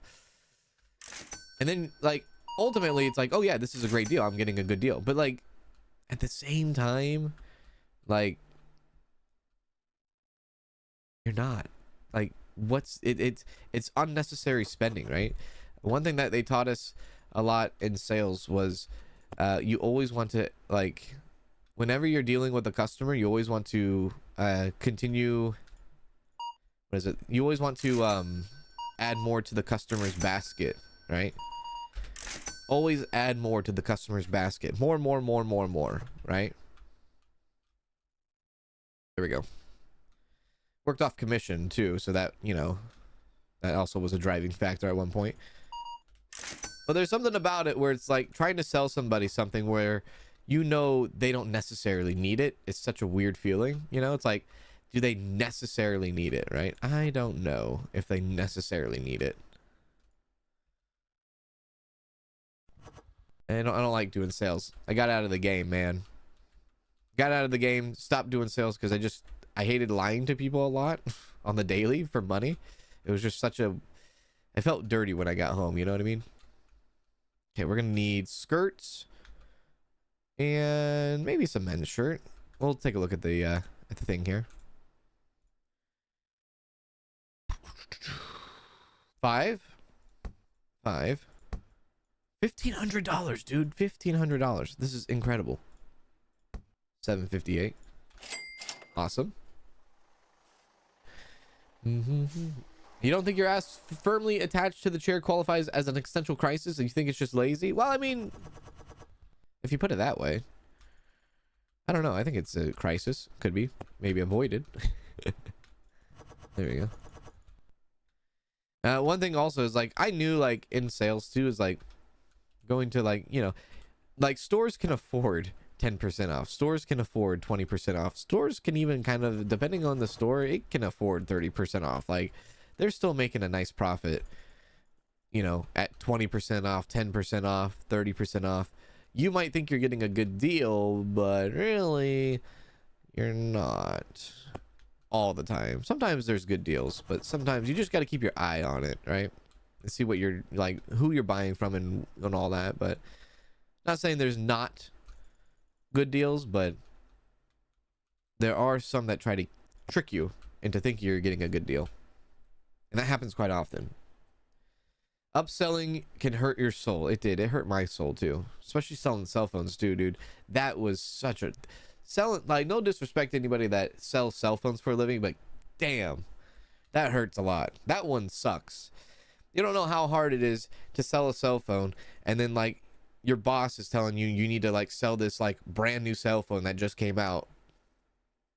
S1: And then like ultimately it's like, oh yeah, this is a great deal. I'm getting a good deal. But like at the same time, like you're not. Like it's unnecessary spending, right? One thing that they taught us a lot in sales was you always want to, like, whenever you're dealing with a customer, you always want to continue, what is it, you always want to add more to the customer's basket, right? Always add more to the customer's basket. More, right? There we go. Worked off commission too, so that, you know, that also was a driving factor at one point. But there's something about it where it's like trying to sell somebody something where you know they don't necessarily need it. It's such a weird feeling, you know? It's like, do they necessarily need it, right? I don't know if they necessarily need it. And I don't like doing sales. I got out of the game, man. Got out of the game, stopped doing sales because I hated lying to people a lot on the daily for money. It was just I felt dirty when I got home, you know what I mean? Okay, we're gonna need skirts and maybe some men's shirt. We'll take a look at the thing here. 5 $1,500, dude. $1,500. This is incredible. 758. Awesome. You don't think your ass firmly attached to the chair qualifies as an existential crisis, and you think it's just lazy? Well, I mean, if you put it that way, I don't know. I think it's a crisis. Could be. Maybe avoided. There we go. One thing also is like, I knew like in sales too is like going to like, you know, like stores can afford 10% off. Stores can afford 20% off. Stores can even kind of, depending on the store, it can afford 30% off. Like they're still making a nice profit, you know, at 20% off, 10% off, 30% off. You might think you're getting a good deal, but really you're not all the time. Sometimes there's good deals, but sometimes you just got to keep your eye on it, right? And see what you're like, who you're buying from and all that. But not saying there's not good deals, but there are some that try to trick you into thinking you're getting a good deal, and that happens quite often. Upselling can hurt your soul. It did. It hurt my soul too, especially selling cell phones too, dude. That was such a selling, like, no disrespect to anybody that sells cell phones for a living, but damn, that hurts a lot. That one sucks. You don't know how hard it is to sell a cell phone, and then like your boss is telling you you need to like sell this like brand new cell phone that just came out,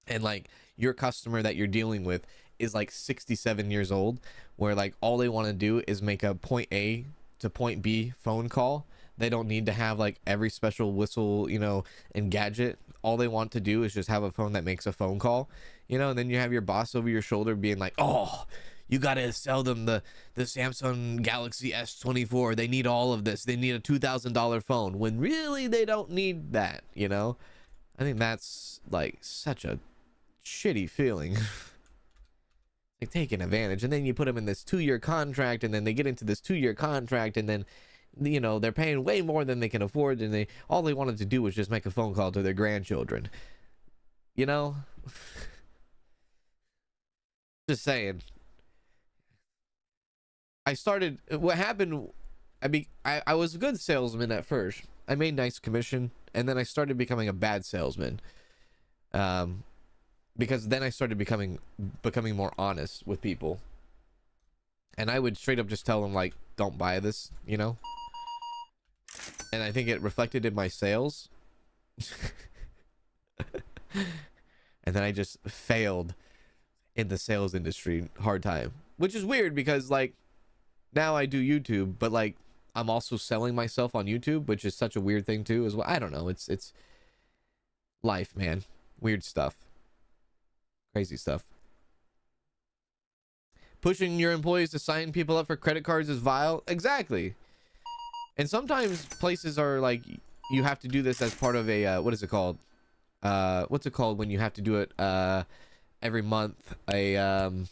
S1: and like your customer that you're dealing with is like 67 years old, where like all they want to do is make a point A to point B phone call. They don't need to have like every special whistle, you know, and gadget. All they want to do is just have a phone that makes a phone call, you know. And then you have your boss over your shoulder being like, oh, You gotta sell them the Samsung Galaxy S24. They need all of this. They need a $2,000 phone, when really they don't need that, you know? I think that's like such a shitty feeling. Like taking advantage. And then you put them in this 2-year contract, and then they get into this 2-year contract, and then, you know, they're paying way more than they can afford, and all they wanted to do was just make a phone call to their grandchildren, you know? Just saying. What happened, I was a good salesman at first. I made nice commission, and then I started becoming a bad salesman, because then I started becoming more honest with people, and I would straight up just tell them, like, don't buy this, you know? And I think it reflected in my sales. And then I just failed in the sales industry hard time, which is weird, because like now I do YouTube, but like I'm also selling myself on YouTube, which is such a weird thing too as well. I don't know, it's life, man. Weird stuff, crazy stuff. Pushing your employees to sign people up for credit cards is vile. Exactly. And sometimes places are like, you have to do this as part of a what is it called, what's it called when you have to do it every month, man,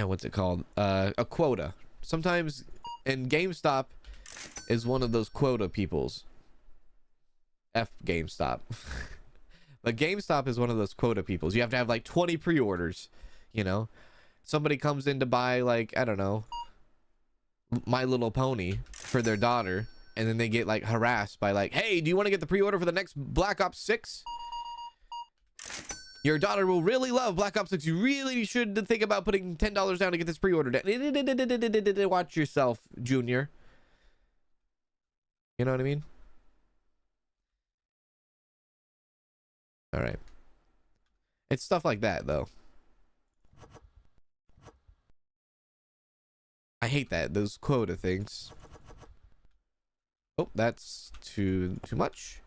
S1: what's it called, a quota. Sometimes, and GameStop is one of those quota peoples. F GameStop. But GameStop is one of those quota peoples. You have to have like 20 pre-orders, you know? Somebody comes in to buy, like, I don't know, My Little Pony for their daughter, and then they get like harassed by like, hey, do you want to get the pre-order for the next Black Ops 6? Your daughter will really love Black Ops 6. You really should think about putting $10 down to get this pre-order down. Watch yourself, Junior. You know what I mean? All right. It's stuff like that, though. I hate that, those quota things. Oh, that's too much.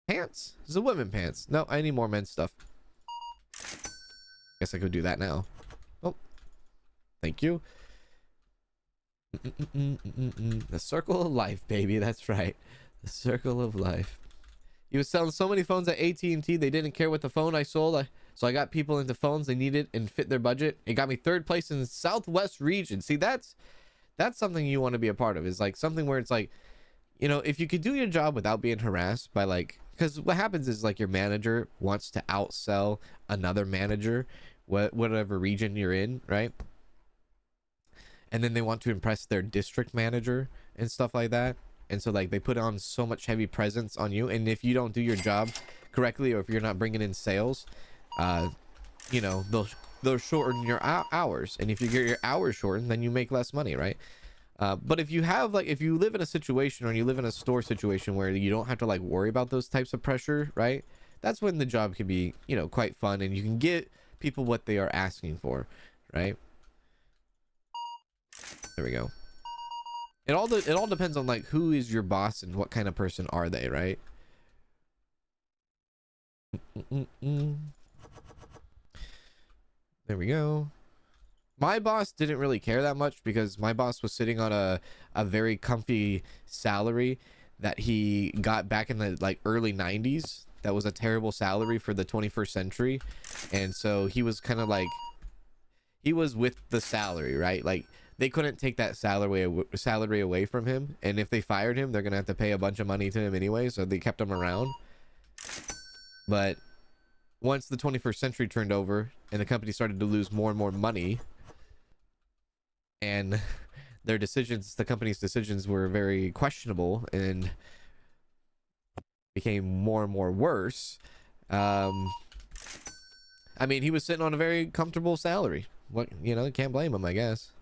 S1: Pants? This is a women pants. No, I need more men's stuff. Guess I could do that now. Oh, thank you. The circle of life, baby. That's right. The circle of life. He was selling so many phones at AT&T, they didn't care what the phone I sold. So I got people into phones they needed and fit their budget. It got me 3rd place in the Southwest region. See, that's something you want to be a part of. Is like something where it's like, you know, if you could do your job without being harassed by like, because what happens is like your manager wants to outsell another manager, whatever region you're in, right? And then they want to impress their district manager and stuff like that. And so like they put on so much heavy presence on you, and if you don't do your job correctly, or if you're not bringing in sales, you know, they'll shorten your hours, and if you get your hours shortened, then you make less money, right? But if you have like, if you live in a situation, or you live in a store situation where you don't have to like worry about those types of pressure, right? That's when the job can be, you know, quite fun, and you can get people what they are asking for, right? There we go. It all depends on like who is your boss and what kind of person are they, right? There we go. My boss didn't really care that much, because my boss was sitting on a very comfy salary that he got back in the like early 90s. That was a terrible salary for the 21st century. And so he was kind of like, he was with the salary, right? Like they couldn't take that salary away from him, and if they fired him, they're gonna have to pay a bunch of money to him anyway, so they kept him around. But once the 21st century turned over and the company started to lose more and more money, and their decisions, the company's decisions, were very questionable and became more and more worse, I mean, he was sitting on a very comfortable salary. What, you know, can't blame him, I guess.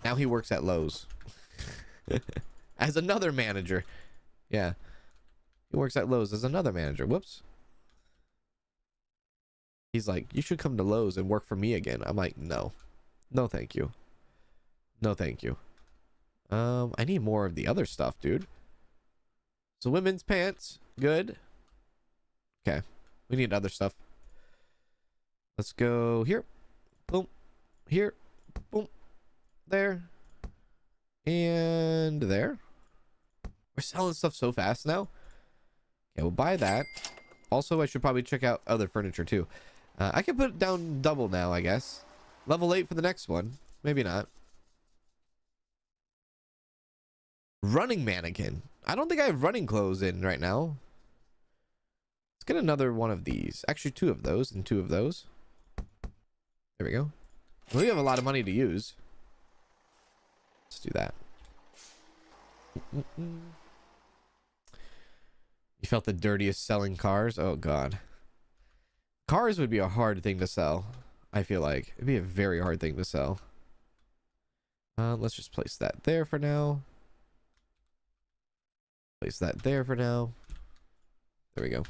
S1: Now he works at Lowe's as another manager. Yeah, he works at Lowe's as another manager. Whoops. He's like, you should come to Lowe's and work for me again. I'm like, no thank you, no thank you. I need more of the other stuff, dude. So women's pants, good. Okay, we need other stuff. Let's go here. Boom. Here. Boom. There. And there. We're selling stuff so fast now. Yeah, we'll buy that. Also, I should probably check out other furniture too. I can put it down double now, I guess. Level 8 for the next one. Maybe not. Running mannequin. I don't think I have running clothes in right now. Let's get another one of these. Actually, 2 of those and 2 of those. There we go. We have a lot of money to use. Let's do that. You felt the dirtiest selling cars? Oh, God. Cars would be a hard thing to sell. I feel like it'd be a very hard thing to sell. Let's just place that there for now. Place that there for now. There we go.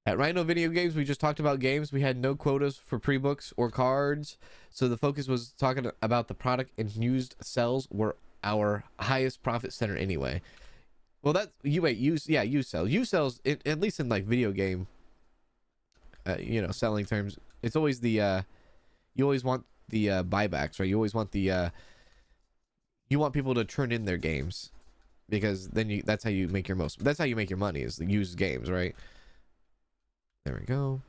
S1: At Rhino Video Games, we just talked about games. We had no quotas for pre-books or cards. So the focus was talking about the product, and used sales were our highest profit center anyway. Well, that's used sales. Used sales, at least in like video game, selling terms, it's always the, you always want the buybacks, right? You always want the, you want people to turn in their games, because then that's how you make your money, is the used games, right? There we go.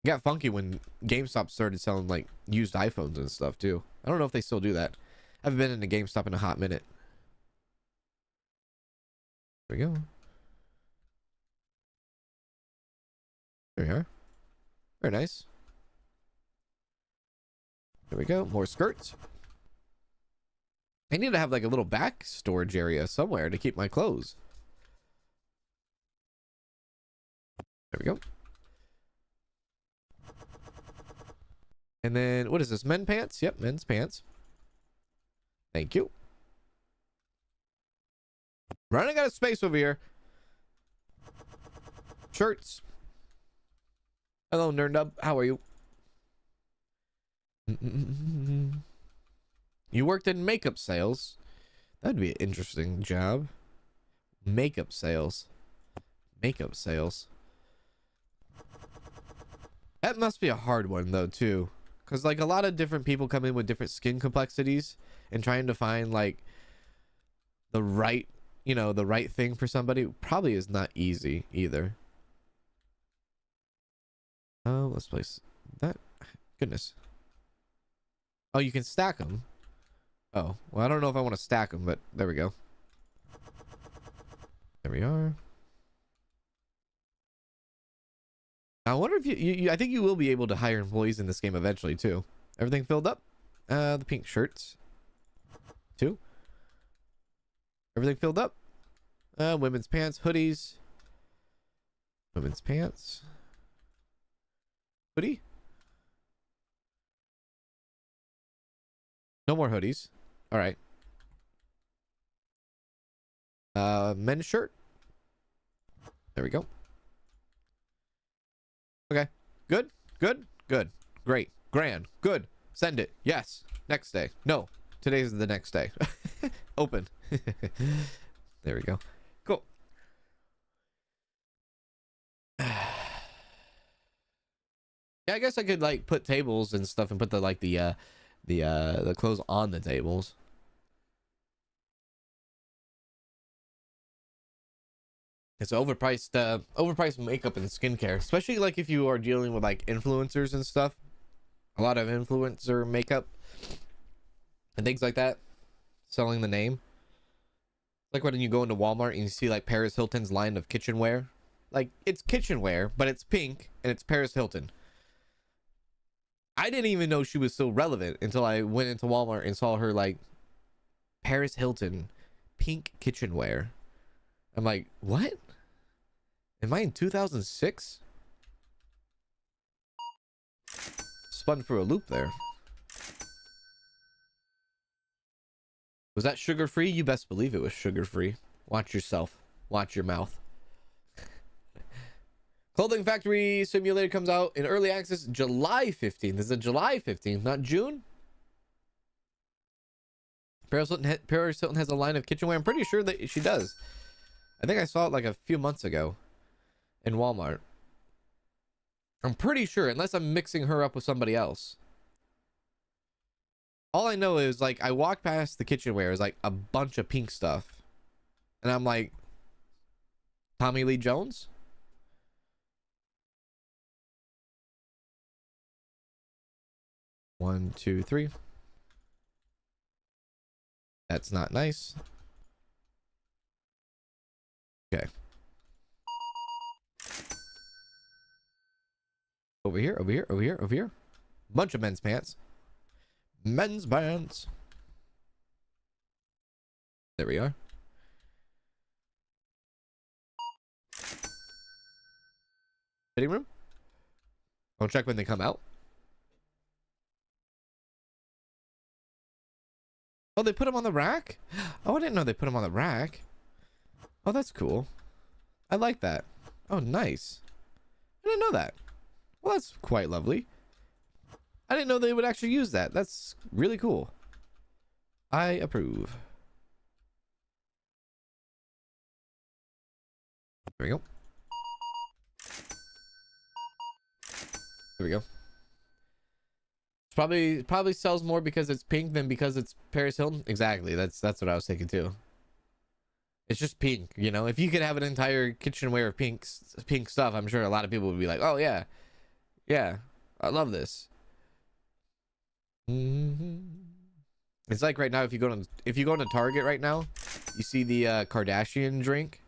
S1: It got funky when GameStop started selling like used iPhones and stuff too. I don't know if they still do that. I haven't been in a GameStop in a hot minute. There we go. There we are. Very nice. There we go. More skirts. I need to have like a little back storage area somewhere to keep my clothes. There we go. And then what is this? Men pants? Yep, men's pants. Thank you. Running out of space over here. Shirts. Hello, Nerd Nub. How are you? You worked in makeup sales. That'd be an interesting job. Makeup sales. Makeup sales. That must be a hard one though too, because like a lot of different people come in with different skin complexities, and trying to find like the right thing for somebody probably is not easy either. Oh, let's place that. Goodness. Oh, you can stack them. Oh, well, I don't know if I want to stack them, but there we go. There we are. I wonder if you I think you will be able to hire employees in this game eventually too. Everything filled up? The pink shirts. 2. Everything filled up? Women's pants, hoodies. Women's pants. Hoodie? No more hoodies. All right. Men's shirt. There we go. Okay. Good. Good. Good. Great. Grand. Good. Send it. Yes. Next day. No. Today's the next day. Open. There we go. Cool. Yeah, I guess I could like put tables and stuff and put the clothes on the tables. It's overpriced makeup and skincare, especially like if you are dealing with like influencers and stuff. A lot of influencer makeup and things like that, selling the name. Like when you go into Walmart and you see like Paris Hilton's line of kitchenware. Like it's kitchenware, but it's pink and it's Paris Hilton. I didn't even know she was so relevant until I went into Walmart and saw her like Paris Hilton pink kitchenware. I'm like, what? Am I in 2006? Spun for a loop there. Was that sugar free? You best believe it was sugar free. Watch yourself. Watch your mouth. Clothing Factory Simulator comes out in early access July 15th. This is July 15th, not June. Paris Hilton has a line of kitchenware. I'm pretty sure that she does. I think I saw it like a few months ago in Walmart. I'm pretty sure, unless I'm mixing her up with somebody else. All I know is like I walked past the kitchenware, is like a bunch of pink stuff, and I'm like, Tommy Lee Jones? One, two, three. That's not nice. Okay. Over here, over here, over here, over here. Bunch of men's pants. Men's pants. There we are. Fitting room. I'll check when they come out. Oh, they put them on the rack? Oh, I didn't know they put them on the rack. Oh, that's cool. I like that. Oh, nice. I didn't know that. Well, that's quite lovely. I didn't know they would actually use that. That's really cool. I approve. There we go. There we go. Probably sells more because it's pink than because it's Paris Hilton. Exactly. That's what I was thinking too. It's just pink, you know. If you could have an entire kitchenware of pink stuff, I'm sure a lot of people would be like, "Oh yeah, yeah, I love this." It's like right now, if you go to Target right now, you see the Kardashian drink.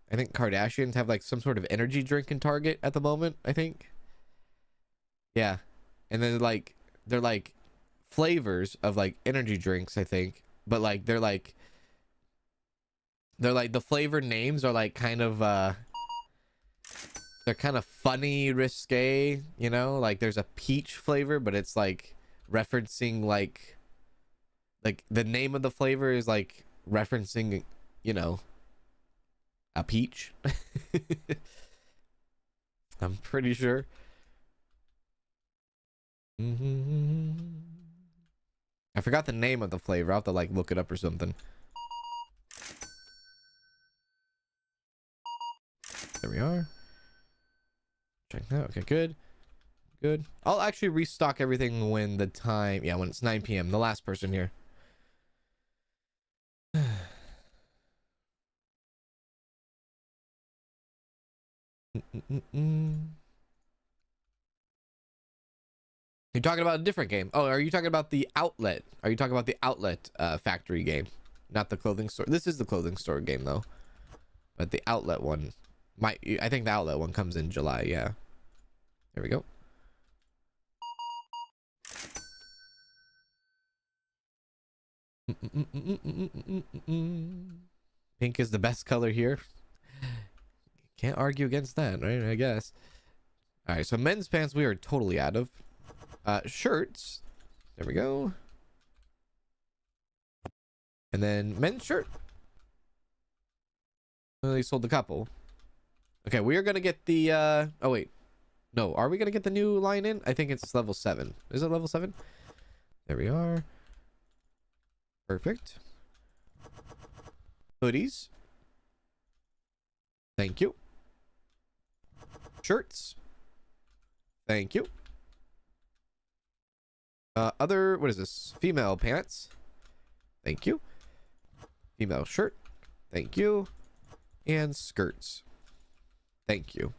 S1: I think Kardashians have like some sort of energy drink in Target at the moment. I think. Yeah, and then they're like flavors of like energy drinks, I think, but like they're like the flavor names are like kind of they're kind of funny, risque, you know. Like there's a peach flavor, but it's like referencing like the name of the flavor is like referencing, you know, a peach. I'm pretty sure. I forgot the name of the flavor. I'll have to like look it up or something. There we are. Check that. Okay, good. Good. I'll actually restock everything when the time, yeah, when it's 9 p.m. The last person here. You're talking about a different game. Oh, are you talking about the outlet? Are you talking about the outlet factory game? Not the clothing store. This is the clothing store game though. But the outlet one might, I think the outlet one comes in July, yeah. There we go. Pink is the best color here. Can't argue against that, right? I guess. All right, so men's pants we are totally out of. Shirts. There we go. And then men's shirt. Well, they sold a couple. Okay, we are gonna get the oh wait. No, are we gonna get the new line in? I think it's level 7. Is it level 7? There we are. Perfect. Hoodies. Thank you. Shirts. Thank you. What is this? Female pants. Thank you. Female shirt. Thank you. And skirts. Thank you.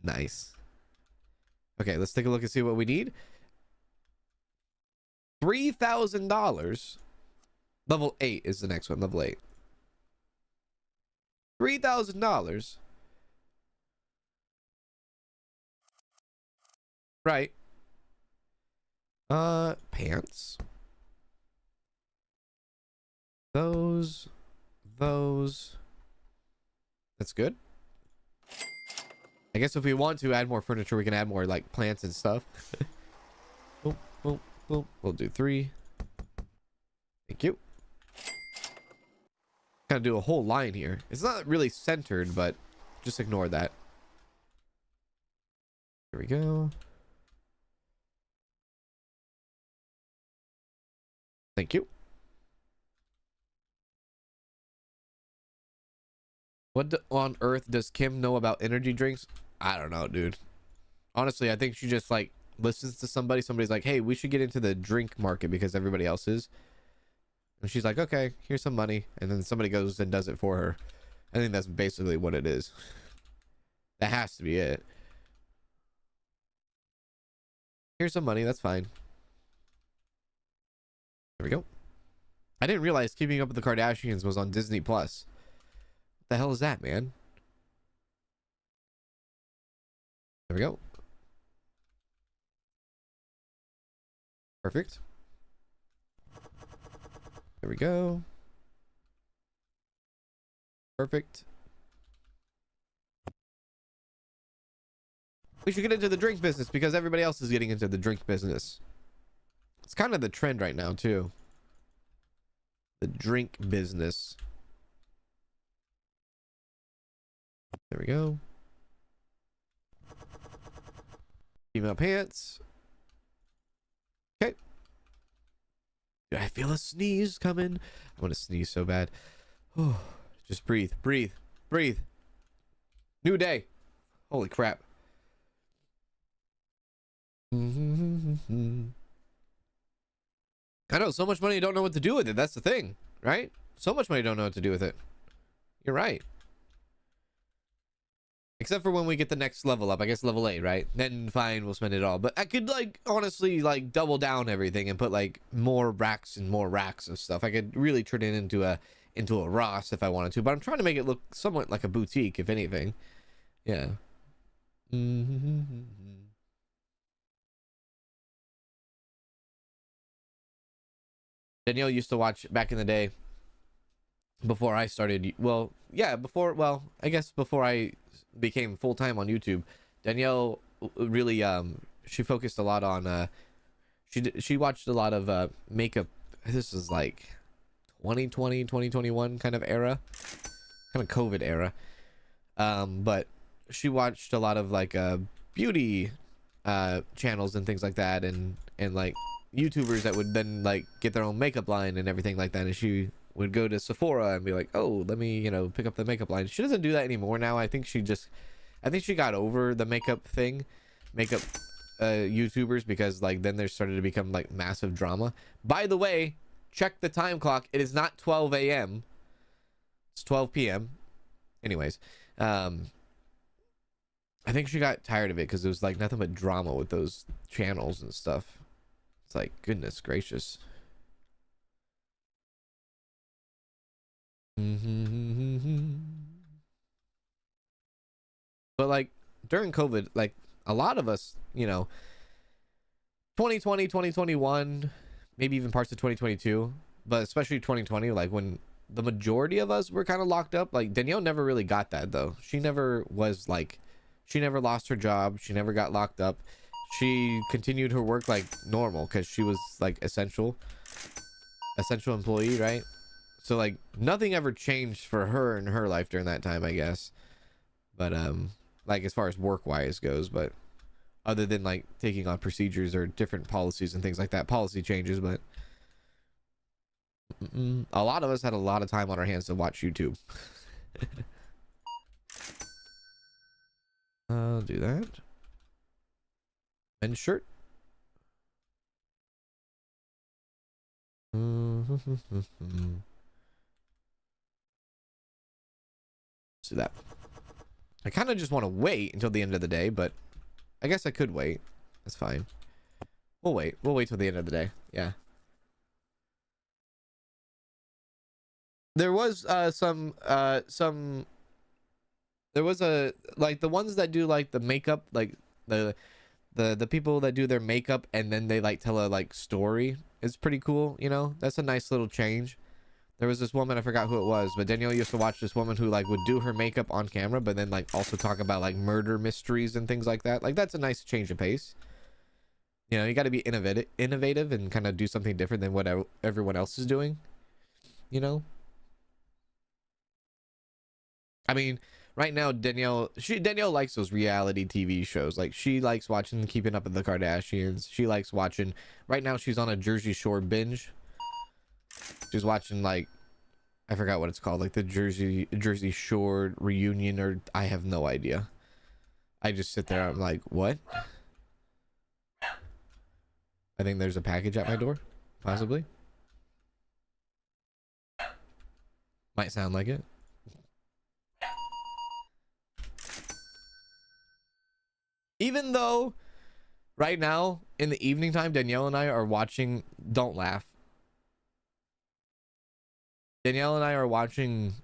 S1: Nice. Okay, let's take a look and see what we need. $3,000. Level 8 is the next one. Level 8. $3,000. Right. Pants. Those. That's good. I guess if we want to add more furniture, we can add more like plants and stuff. Boom, boom, boom. We'll do 3. Thank you. Gotta do a whole line here. It's not really centered, but just ignore that. Here we go. Thank you. On earth does Kim know about energy drinks? I don't know, dude. Honestly, I think she just like listens to somebody. Somebody's like, hey, we should get into the drink market because everybody else is. And she's like, okay, here's some money. And then somebody goes and does it for her. I think that's basically what it is. That has to be it. Here's some money. That's fine. There we go. I didn't realize Keeping Up with the Kardashians was on Disney Plus. What the hell is that, man? There we go. Perfect. There we go. Perfect. We should get into the drink business because everybody else is getting into the drink business. It's kind of the trend right now, too. The drink business. There we go. Female pants. Okay. I feel a sneeze coming. I want to sneeze so bad. Oh, just breathe, breathe, breathe. New day. Holy crap. I know, so much money you don't know what to do with it. That's the thing, right? So much money you don't know what to do with it. You're right. Except for when we get the next level up, I guess level 8, right? Then fine, we'll spend it all. But I could like honestly like double down everything and put like more racks and more racks of stuff. I could really turn it into a Ross if I wanted to, but I'm trying to make it look somewhat like a boutique, if anything. Yeah. Danielle used to watch back in the day before I started. Well, yeah, before I became full-time on YouTube. Danielle really she focused a lot on she watched a lot of makeup. This is like 2020 2021 kind of era, kind of COVID era, but she watched a lot of like beauty channels and things like that, and like YouTubers that would then like get their own makeup line and everything like that. And she would go to Sephora and be like, oh, let me, you know, pick up the makeup line. She doesn't do that anymore now. I think she got over the makeup thing, YouTubers, because like then there started to become like massive drama. By the way, check the time clock. It is not 12 a.m. It's 12 p.m. Anyways, I think she got tired of it because it was like nothing but drama with those channels and stuff. It's like, goodness gracious. But like during COVID, like a lot of us, you know, 2020, 2021, maybe even parts of 2022, but especially 2020, like when the majority of us were kind of locked up. Like Danielle never really got that though. She never lost her job. She never got locked up. She continued her work like normal because she was like essential employee, right? So like nothing ever changed for her in her life during that time, I guess. But like as far as work wise goes, but other than like taking on procedures or different policies and things like that, policy changes. But a lot of us had a lot of time on our hands to watch YouTube. I'll do that. And shirt. See that. I kind of just want to wait until the end of the day, but I guess I could wait. That's fine. We'll wait till the end of the day. Yeah. There was there was like the ones that do like the makeup, like the people that do their makeup and then they like tell a like story. It's pretty cool, you know. That's a nice little change. There was this woman, I forgot who it was, but Danielle used to watch this woman who like would do her makeup on camera but then like also talk about like murder mysteries and things like that. Like that's a nice change of pace. You know, you got to be innovative and kind of do something different than what everyone else is doing, you know. I mean, right now Danielle likes those reality TV shows. Like she likes watching Keeping Up with the Kardashians. She likes watching, right now she's on a Jersey Shore binge. She's watching like, I forgot what it's called, like the Jersey Shore reunion, or I have no idea. I just sit there, I'm like, what? I think there's a package at my door, possibly. Might sound like it. Even though right now in the evening time, Danielle and I are watching, don't laugh. Danielle and I are watching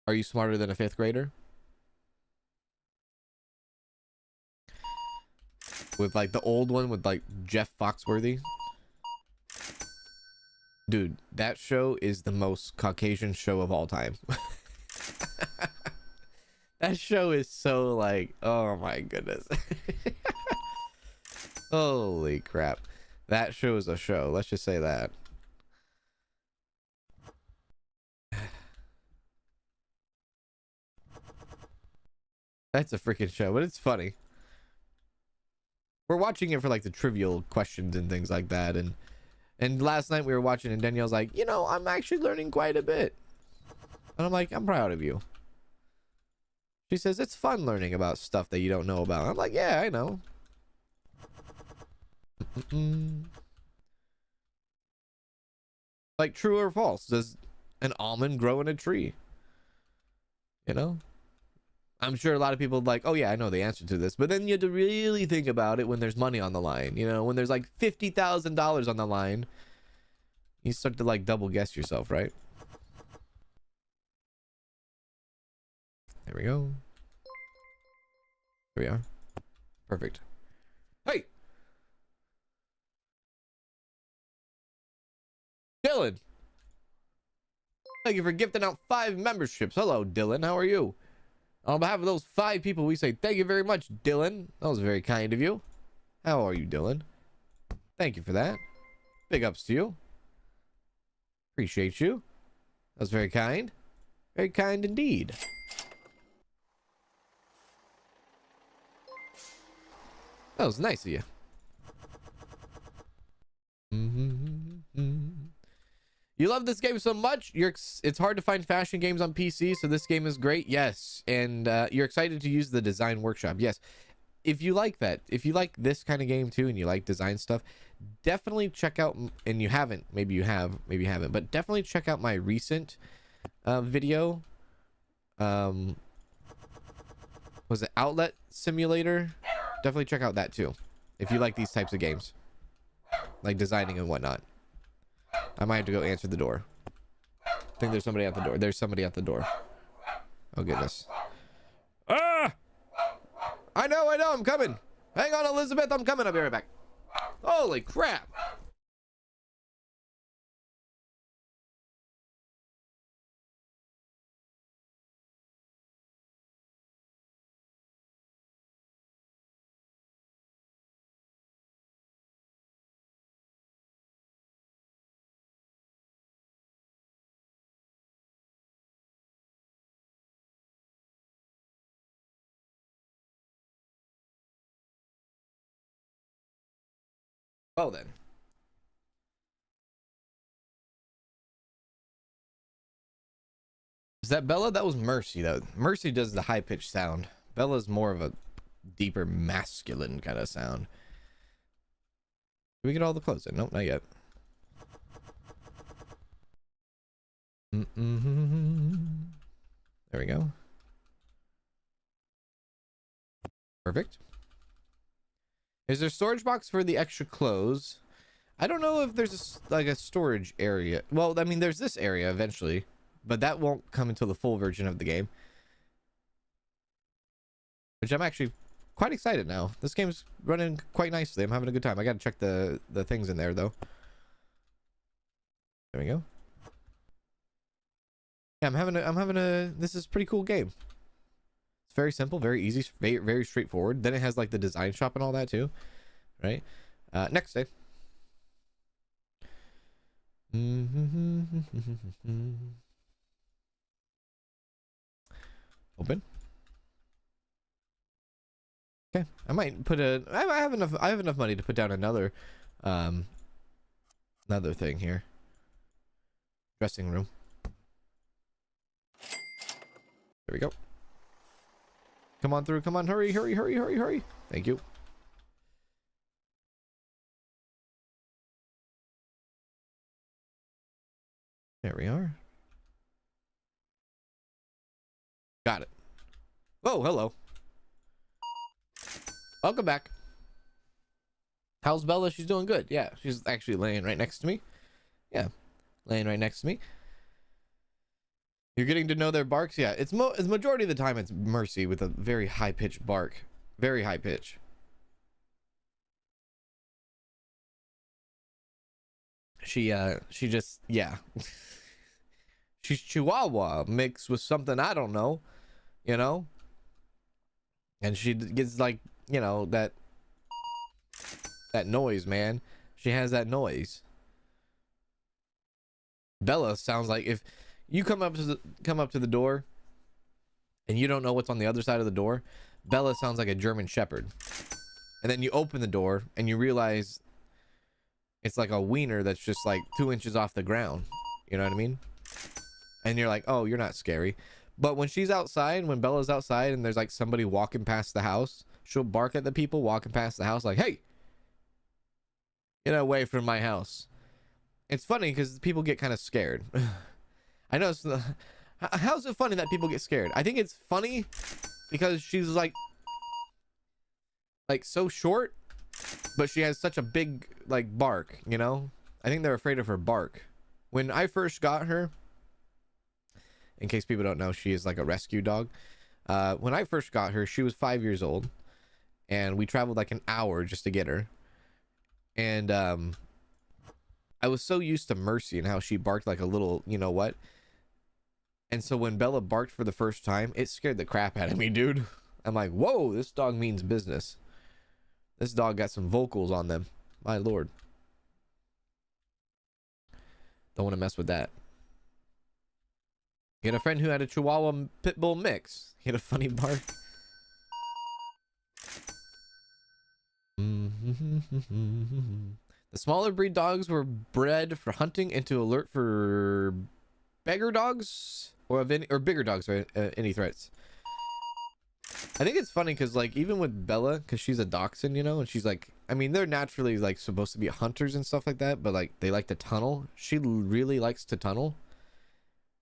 S1: Are You Smarter Than a Fifth Grader? With like the old one with like Jeff Foxworthy. Dude, that show is the most Caucasian show of all time. That show is so like, oh my goodness. Holy crap. That show is a show. Let's just say that. That's a freaking show, but it's funny. We're watching it for like the trivial questions and things like that. And last night we were watching and Danielle's like, you know, I'm actually learning quite a bit. And I'm like, I'm proud of you. She says, it's fun learning about stuff that you don't know about. I'm like, yeah, I know. Like, true or false? Does an almond grow in a tree? You know? I'm sure a lot of people are like, oh yeah, I know the answer to this. But then you have to really think about it when there's money on the line. You know, when there's like $50,000 on the line, you start to like double guess yourself, right? There we go. Here we are. Perfect. Hey! Dylan! Thank you for gifting out 5 memberships. Hello, Dylan. How are you? On behalf of those 5 people, we say thank you very much, Dylan. That was very kind of you. How are you, Dylan? Thank you for that. Big ups to you. Appreciate you. That was very kind. Very kind indeed. That was nice of you. You love this game so much. It's hard to find fashion games on PC, so this game is great. Yes, and you're excited to use the design workshop. Yes, if you like that, if you like this kind of game too, and you like design stuff, definitely check out. And you haven't, maybe you have, maybe you haven't, but definitely check out my recent video. Was it Outlet Simulator? Definitely check out that too, if you like these types of games, like designing and whatnot. I might have to go answer the door. I think there's somebody at the door. There's somebody at the door. Oh, goodness. Ah! I know. I'm coming. Hang on, Elizabeth. I'm coming. I'll be right back. Holy crap. Oh, then. Is that Bella? That was Mercy, though. Mercy does the high-pitched sound. Bella's more of a deeper, masculine kind of sound. Did we get all the clothes in? Nope, not yet. There we go. Perfect. Is there storage box for the extra clothes? I don't know if there's like a storage area. Well, I mean, there's this area eventually, but that won't come until the full version of the game. Which I'm actually quite excited now. This game's running quite nicely. I'm having a good time. I gotta check the things in there though. There we go. Yeah, I'm having a this is a pretty cool game. It's very simple, very easy, very, very straightforward. Then it has like the design shop and all that too, right? Next day. Open. Okay, I might put a. I have enough. I have enough money to put down another, another thing here. Dressing room. There we go. Come on through. Come on. Hurry, hurry, hurry, hurry, hurry. Thank you. There we are. Got it. Oh, hello. Welcome back. How's Bella? She's doing good. Yeah, she's actually laying right next to me. Yeah, laying right next to me. You're getting to know their barks. Yeah, it's majority of the time it's Mercy with a very high pitched bark. Very high pitch. She just, yeah. She's Chihuahua mixed with something I don't know, you know. And she gets like, you know, that noise, man. She has that noise. Bella sounds like if you come up to the door and you don't know what's on the other side of the door, Bella sounds like a German Shepherd. And then you open the door and you realize it's like a wiener that's just like 2 inches off the ground. You know what I mean? And you're like, oh, you're not scary. But when she's outside, when Bella's outside and there's like somebody walking past the house, she'll bark at the people walking past the house like, hey, get away from my house. It's funny because people get kind of scared. I know. How's it funny that people get scared? I think it's funny because she's like so short, but she has such a big like bark, you know? I think they're afraid of her bark. When I first got her, in case people don't know, she is like a rescue dog. When I first got her, she was 5 years old, and we traveled like an hour just to get her. And I was so used to Mercy and how she barked like a little, you know what? And so when Bella barked for the first time, it scared the crap out of me, dude. I'm like, whoa, this dog means business. This dog got some vocals on them. My lord. Don't want to mess with that. He had a friend who had a Chihuahua pit bull mix. He had a funny bark. The smaller breed dogs were bred for hunting and to alert for beggar dogs or bigger dogs or any threats. I think it's funny because like even with Bella, because she's a dachshund, you know, and she's like, I mean, they're naturally like supposed to be hunters and stuff like that, but like they like to tunnel. She really likes to tunnel.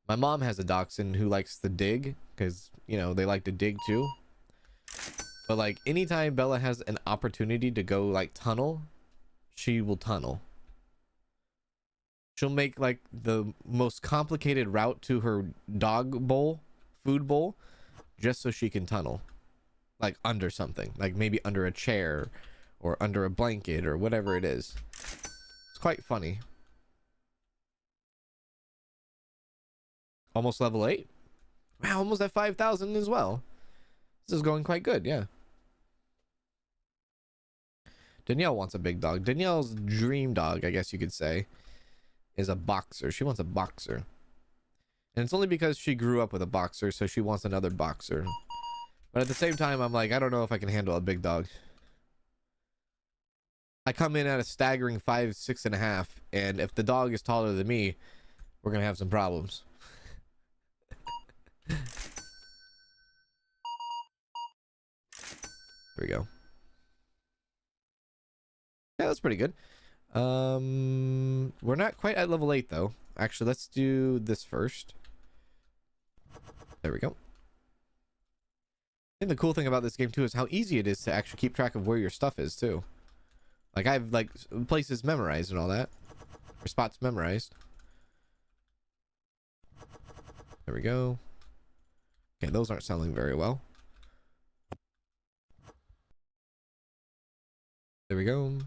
S1: My mom has a dachshund who likes to dig because, you know, they like to dig too. But like anytime Bella has an opportunity to go like tunnel, she will tunnel. She'll make like the most complicated route to her dog bowl, food bowl, just so she can tunnel. Like under something, like maybe under a chair or under a blanket or whatever it is. It's quite funny. Almost level 8. Wow, almost at 5,000 as well. This is going quite good, yeah. Danielle wants a big dog. Danielle's dream dog, I guess you could say, is a boxer. She wants a boxer. And it's only because she grew up with a boxer, so she wants another boxer. But at the same time, I'm like, I don't know if I can handle a big dog. I come in at a staggering 5', 6.5", and if the dog is taller than me, we're gonna have some problems. Here we go. Yeah, that's pretty good. We're not quite at level 8 though. Actually, let's do this first. There we go. I think the cool thing about this game too is how easy it is to actually keep track of where your stuff is too. Like I have like places memorized and all that, or spots memorized. There we go. Okay, those aren't selling very well. There we go.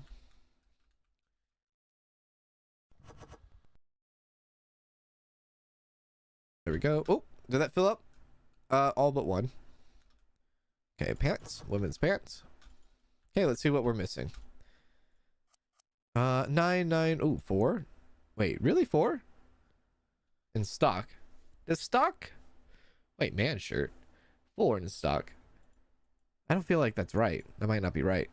S1: There we go. Oh, did that fill up? All but one. Okay, pants. Women's pants. Okay, let's see what we're missing. 9. Oh, 4. Wait, really 4? In stock. Does stock? Wait, man shirt. 4 in stock. I don't feel like that's right. That might not be right.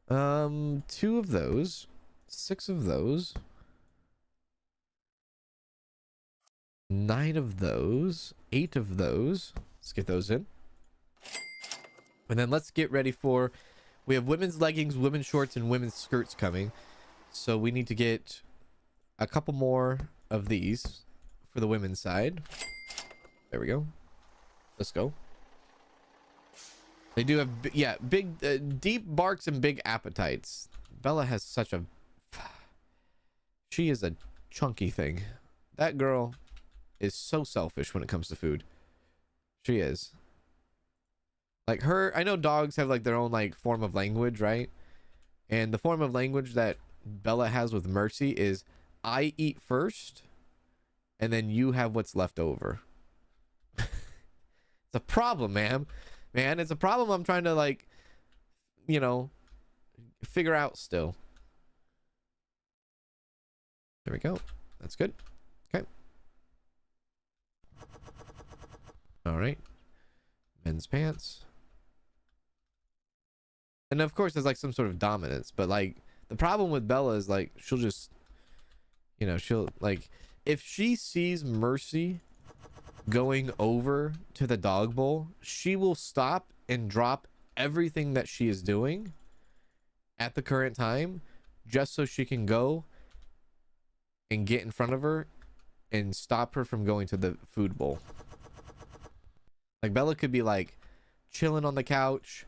S1: 2 of those. 6 of those. 9 of those, 8 of those. Let's get those in. And then let's get ready for, we have women's leggings, women's shorts, and women's skirts coming. So we need to get a couple more of these for the women's side. There we go. Let's go. They do have, yeah, big, deep barks and big appetites. Bella has such a, she is a chunky thing. That girl is so selfish when it comes to food. She is. Like her, I know dogs have like their own like form of language, right? And the form of language that Bella has with Mercy is I eat first and then you have what's left over. It's a problem, man. It's a problem I'm trying to, like, you know, figure out still. There we go. That's good. Okay. All right. Men's pants. And of course there's like some sort of dominance, but like the problem with Bella is like she'll just, you know, she'll like, if she sees Mercy going over to the dog bowl, she will stop and drop everything that she is doing at the current time just so she can go and get in front of her and stop her from going to the food bowl. Like Bella could be like chilling on the couch,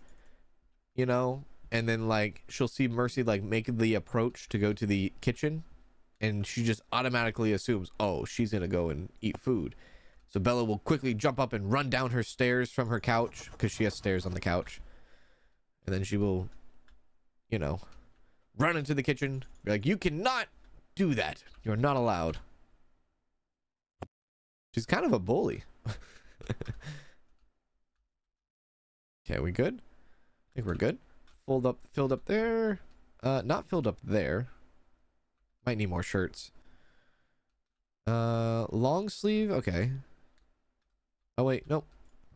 S1: you know, and then like she'll see Mercy like make the approach to go to the kitchen and she just automatically assumes, oh, she's gonna go and eat food. So Bella will quickly jump up and run down her stairs from her couch, because she has stairs on the couch, and then she will, you know, run into the kitchen, be like, you cannot do that, you're not allowed. She's kind of a bully. Okay, we good? I think we're good. Filled up there. Not filled up there. Might need more shirts. Long sleeve. Okay. Oh wait, nope.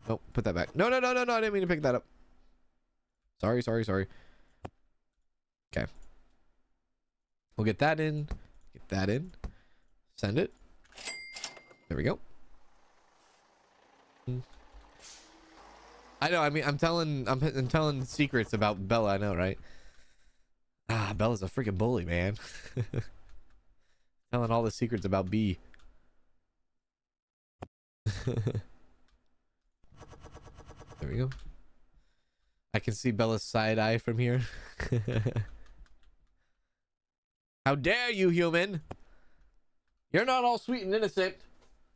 S1: Nope. Put that back. No. I didn't mean to pick that up. Sorry. Okay. We'll get that in. Get that in. Send it. There we go. I know. I mean, I'm telling secrets about Bella. I know, right? Ah, Bella's a freaking bully, man. Telling all the secrets about B. There we go. I can see Bella's side eye from here. How dare you, human? You're not all sweet and innocent.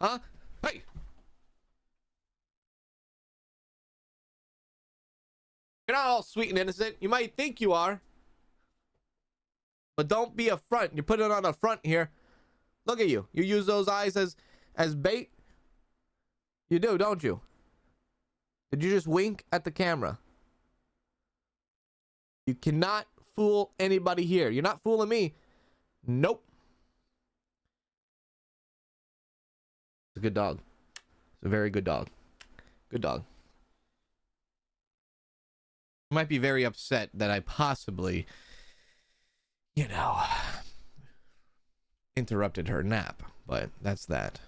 S1: Huh? Hey! You're not all sweet and innocent. You might think you are. But don't be a front. You put it on a front here. Look at you. You use those eyes as bait? You do, don't you? Did you just wink at the camera? You cannot fool anybody here. You're not fooling me. Nope. It's a good dog. It's a very good dog. Good dog. I might be very upset that I possibly, you know, interrupted her nap, but that's that.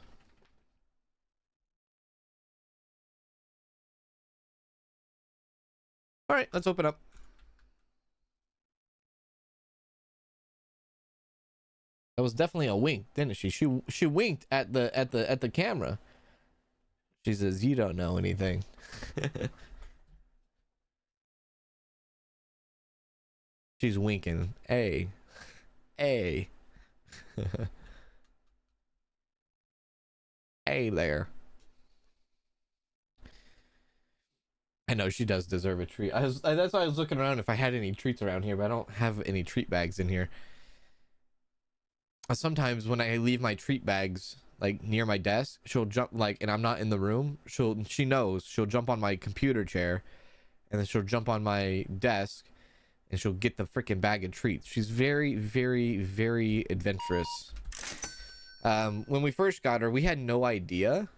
S1: All right, let's open up. That was definitely a wink, didn't she? She winked at the camera. She says, "You don't know anything." She's winking. Hey. Hey there. I know she does deserve a treat. That's why I was looking around if I had any treats around here, but I don't have any treat bags in here. Sometimes when I leave my treat bags like near my desk, she'll jump, like, and I'm not in the room, she knows she'll jump on my computer chair, and then she'll jump on my desk and she'll get the freaking bag of treats. She's very, very, very adventurous. When we first got her, we had no idea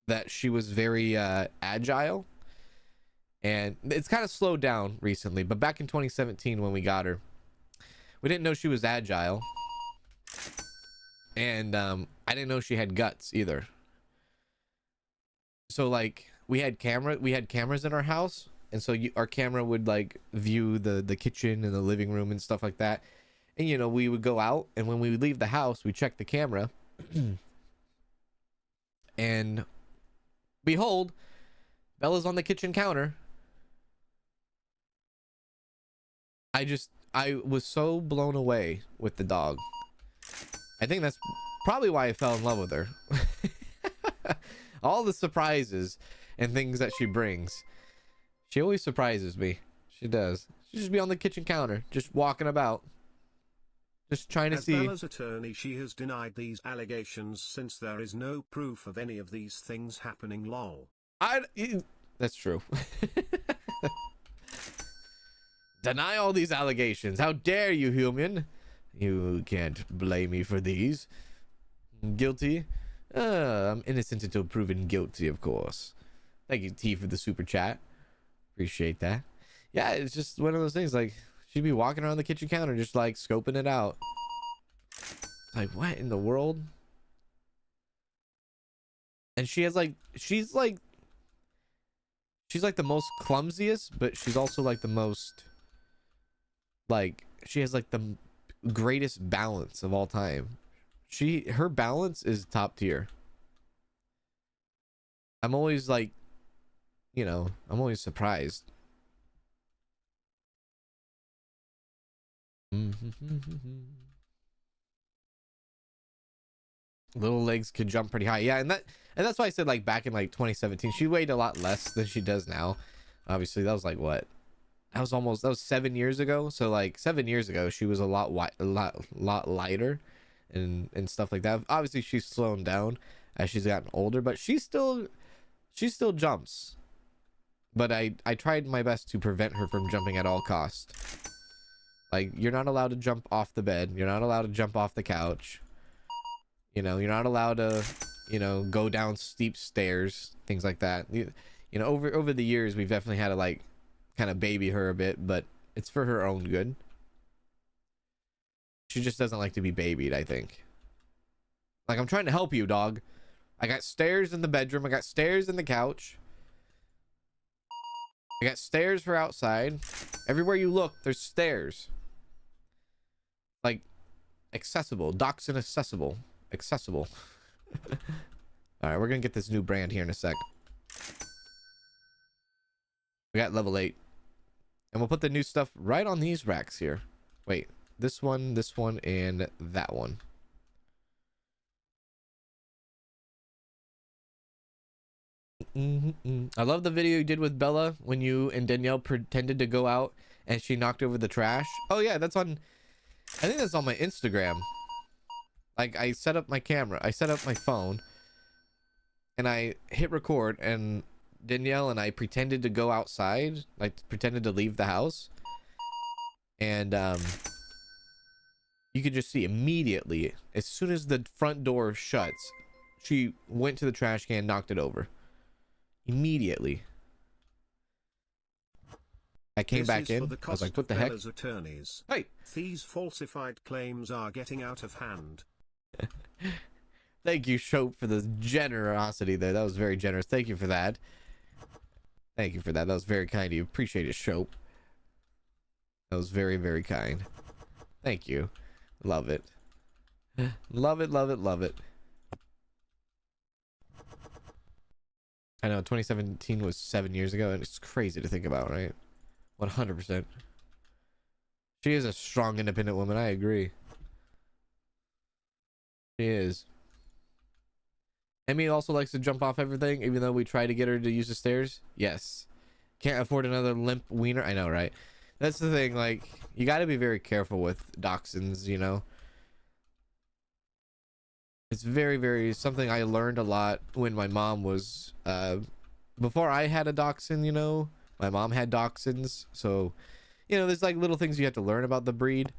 S1: that she was very agile, and it's kind of slowed down recently, but back in 2017 when we got her, we didn't know she was agile. And I didn't know she had guts either. So like we had cameras in our house, and so our camera would like view the kitchen and the living room and stuff like that. And you know, we would go out, and when we would leave the house, we check the camera and behold, Bella's on the kitchen counter. I was so blown away with the dog. I think that's probably why I fell in love with her. All the surprises and things that she brings. She always surprises me. She does. She just be on the kitchen counter, just walking about, just trying to see.
S2: As Bella's attorney, she has denied these allegations since there is no proof of any of these things happening. Lol.
S1: That's true. Deny all these allegations. How dare you, human? You can't blame me for these. Guilty? I'm innocent until proven guilty, of course. Thank you, T, for the super chat. Appreciate that. Yeah, it's just one of those things. Like, she'd be walking around the kitchen counter just like scoping it out. Like, what in the world? And she has like, she's like the most clumsiest, but she's also like the most, like, she has like the greatest balance of all time. Her balance is top tier. I'm always like, you know, I'm always surprised. Little legs could jump pretty high. Yeah, and that's why I said, like, back in like 2017, she weighed a lot less than she does now. Obviously, that was like what? That was 7 years ago. So like 7 years ago, she was a lot lighter and stuff like that. Obviously, she's slowing down as she's gotten older, but she still jumps. But I tried my best to prevent her from jumping at all costs. Like, you're not allowed to jump off the bed. You're not allowed to jump off the couch. You know, you're not allowed to, you know, go down steep stairs, things like that. You know, over the years, we've definitely had to like kind of baby her a bit, but it's for her own good. She just doesn't like to be babied, I think. Like, I'm trying to help you, dog. I got stairs in the bedroom. I got stairs in the couch. I got stairs for outside. Everywhere you look, there's stairs. Like, accessible. Docks and accessible. Accessible. All right, we're gonna get this new brand here in a sec. We got level 8, and we'll put the new stuff right on these racks here. Wait, this one, and that one. I love the video you did with Bella when you and Danielle pretended to go out and she knocked over the trash. Oh yeah, that's on, I think that's on my Instagram. Like, I set up my camera, I set up my phone, and I hit record, and Danielle and I pretended to go outside, like pretended to leave the house, and you could just see immediately, as soon as the front door shuts, she went to the trash can, knocked it over immediately. I came back in, I was like, what the heck?
S2: Attorneys.
S1: Hey,
S2: these falsified claims are getting out of hand.
S1: Thank you, Shope, for the generosity there. That was very generous. Thank you for that. Thank you for that. That was very kind of you. Appreciate it, Shope. That was very, very kind. Thank you. Love it. Love it, love it, love it. I know 2017 was 7 years ago, and it's crazy to think about, right? 100%. She is a strong, independent woman. I agree. She is. Emmy also likes to jump off everything, even though we try to get her to use the stairs. Yes. Can't afford another limp wiener. I know, right? That's the thing. Like, you got to be very careful with dachshunds, you know? It's very, very something I learned a lot when my mom was, before I had a dachshund, you know? My mom had dachshunds. So, you know, there's like little things you have to learn about the breed.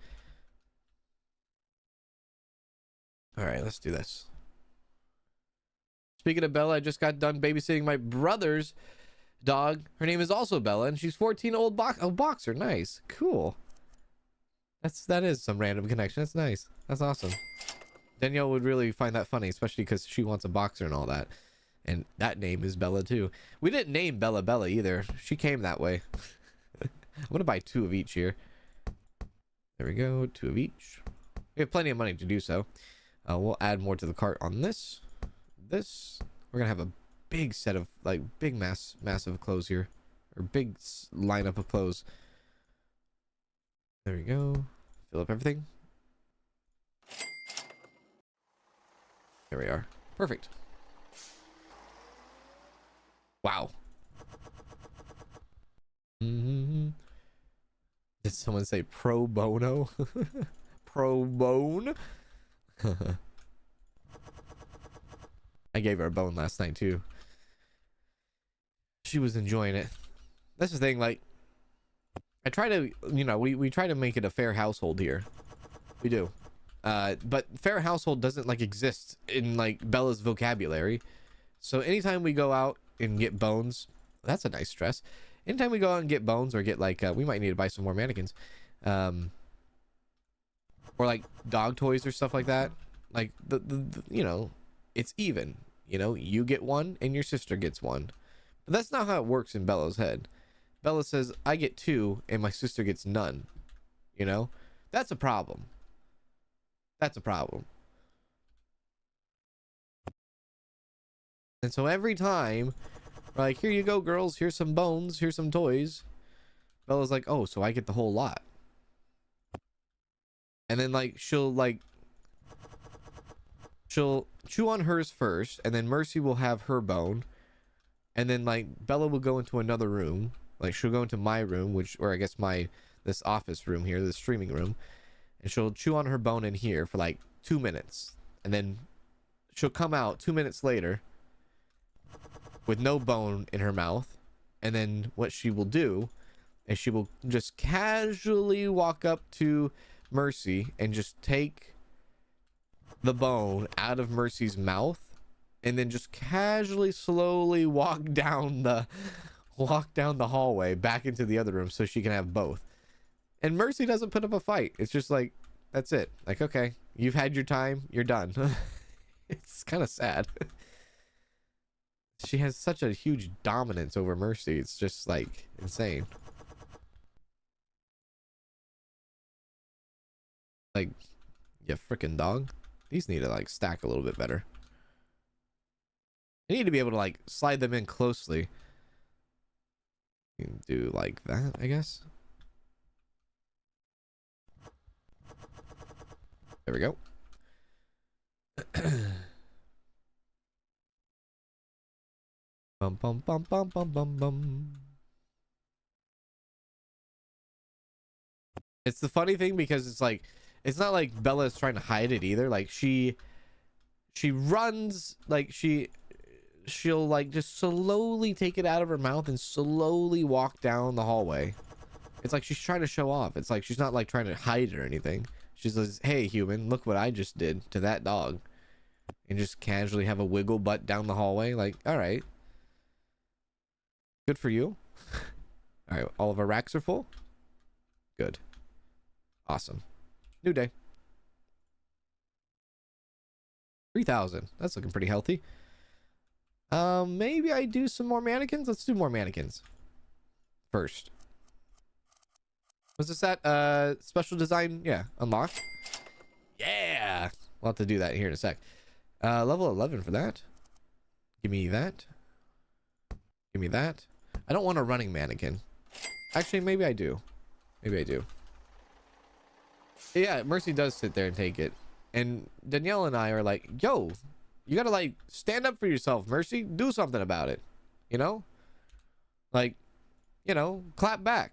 S1: All right, let's do this. Speaking of Bella, I just got done babysitting my brother's dog. Her name is also Bella, and she's 14, old boxer. Nice. Cool. That is some random connection. That's nice. That's awesome. Danielle would really find that funny, especially because she wants a boxer and all that. And that name is Bella too. We didn't name Bella Bella either. She came that way. I'm gonna buy 2 of each here. There we go, 2 of each. We have plenty of money to do so. We'll add more to the cart on this. We're gonna have a big set of like massive clothes here, or big lineup of clothes. There we go. Fill up everything. There we are. Perfect. Wow. Did someone say pro bono? Pro bone? I gave her a bone last night too. She was enjoying it. That's the thing, like, I try to, you know, we try to make it a fair household here. We do. But fair household doesn't like exist in like Bella's vocabulary. So anytime we go out and get bones, that's a nice stress. Anytime we go out and get bones or get like we might need to buy some more mannequins, or like dog toys or stuff like that, like the you know, it's even, you know, you get one and your sister gets one. But that's not how it works in Bella's head. Bella says I get 2 and my sister gets none. You know, that's a problem. That's a problem. And so every time we're like, here you go, girls, here's some bones, here's some toys, Bella's like, oh, so I get the whole lot. And then like she'll chew on hers first, and then Mercy will have her bone, and then like Bella will go into another room, like she'll go into my room, which, or I guess this office room here, this streaming room, and she'll chew on her bone in here for like 2 minutes, and then she'll come out 2 minutes later with no bone in her mouth. And then what she will do is she will just casually walk up to Mercy and just take the bone out of Mercy's mouth, and then just casually slowly walk down the hallway back into the other room so she can have both. And Mercy doesn't put up a fight. It's just like, that's it. Like, okay, you've had your time, you're done. It's kind of sad. She has such a huge dominance over Mercy. It's just like insane. Like, you freaking dog. These need to like stack a little bit better. You need to be able to like slide them in closely. You can do like that, I guess. There we go. Bum bum bum bum bum bum bum. It's the funny thing because it's like, it's not like Bella is trying to hide it either. Like she runs, like she'll like just slowly take it out of her mouth and slowly walk down the hallway. It's like she's trying to show off. It's like she's not like trying to hide it or anything. She says, hey human, look what I just did to that dog. And just casually have a wiggle butt down the hallway. Like, all right, good for you. All right, all of our racks are full. Good. Awesome. New day. 3,000. That's looking pretty healthy. Maybe I do some more mannequins. Let's do more mannequins first. Was this that special design? Yeah, unlock. Yeah, we'll have to do that here in a sec. Level 11 for that. Give me that. Give me that. I don't want a running mannequin. Actually, maybe I do. Maybe I do. Yeah, Mercy does sit there and take it. And Danielle and I are like, yo, you gotta like stand up for yourself, Mercy. Do something about it. You know? Like, you know, clap back.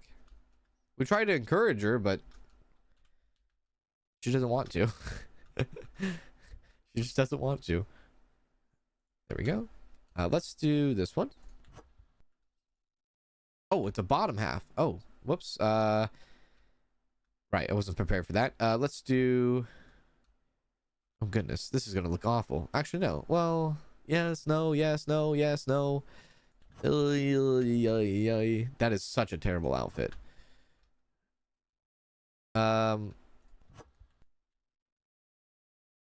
S1: We try to encourage her, but she doesn't want to. She just doesn't want to. There we go. Let's do this one. Oh, it's a bottom half. Oh, whoops. Right, I wasn't prepared for that. Let's do... Oh, goodness. This is going to look awful. Actually, no. Well, yes, no, yes, no, yes, no. That is such a terrible outfit.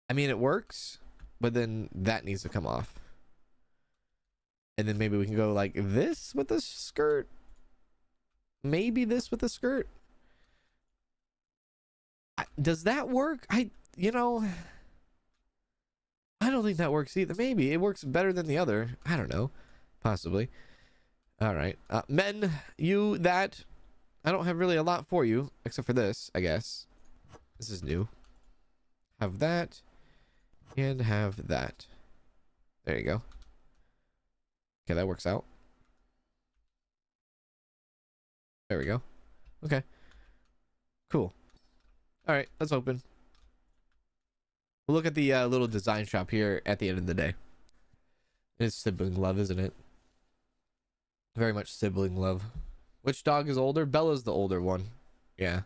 S1: I mean, it works, but then that needs to come off. And then maybe we can go like this with the skirt. Maybe this with the skirt. Does that work? You know, I don't think that works either. Maybe it works better than the other. I don't know. Possibly. All right. Men, you, that. I don't have really a lot for you, except for this, I guess. This is new. Have that. And have that. There you go. Okay, that works out. There we go. Okay. Cool. All right, let's open. We'll look at the little design shop here at the end of the day. It's sibling love, isn't it? Very much sibling love. Which dog is older? Bella's the older one. Yeah.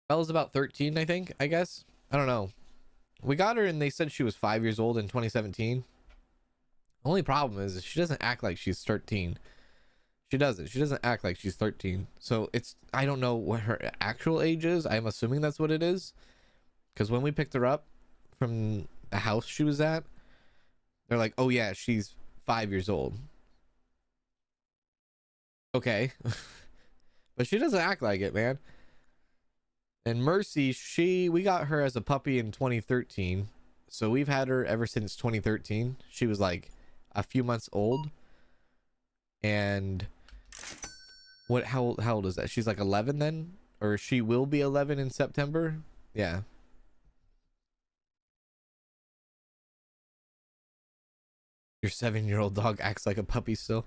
S1: Bella's about 13, I think, I guess. I don't know. We got her and they said she was 5 years old in 2017. Only problem is she doesn't act like she's 13. She doesn't. She doesn't act like she's 13. So it's, I don't know what her actual age is. I'm assuming that's what it is. Because when we picked her up from the house she was at, they're like, oh yeah, she's 5 years old. Okay. But she doesn't act like it, man. And Mercy, we got her as a puppy in 2013. So we've had her ever since 2013. She was like a few months old. And how old is that? She's like 11 then? Or she will be 11 in September? Yeah. Your 7-year-old dog acts like a puppy still.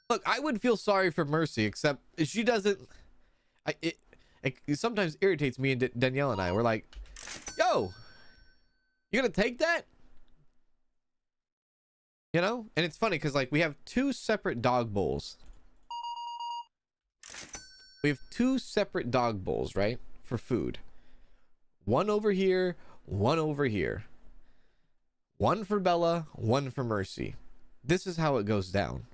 S1: Look, I would feel sorry for Mercy, except she doesn't. It sometimes irritates me and Danielle and I. We're like, yo, you gonna take that? You know? And it's funny because like we have two separate dog bowls. We have two separate dog bowls, right? For food. One over here, one over here. One for Bella, one for Mercy. This is how it goes down.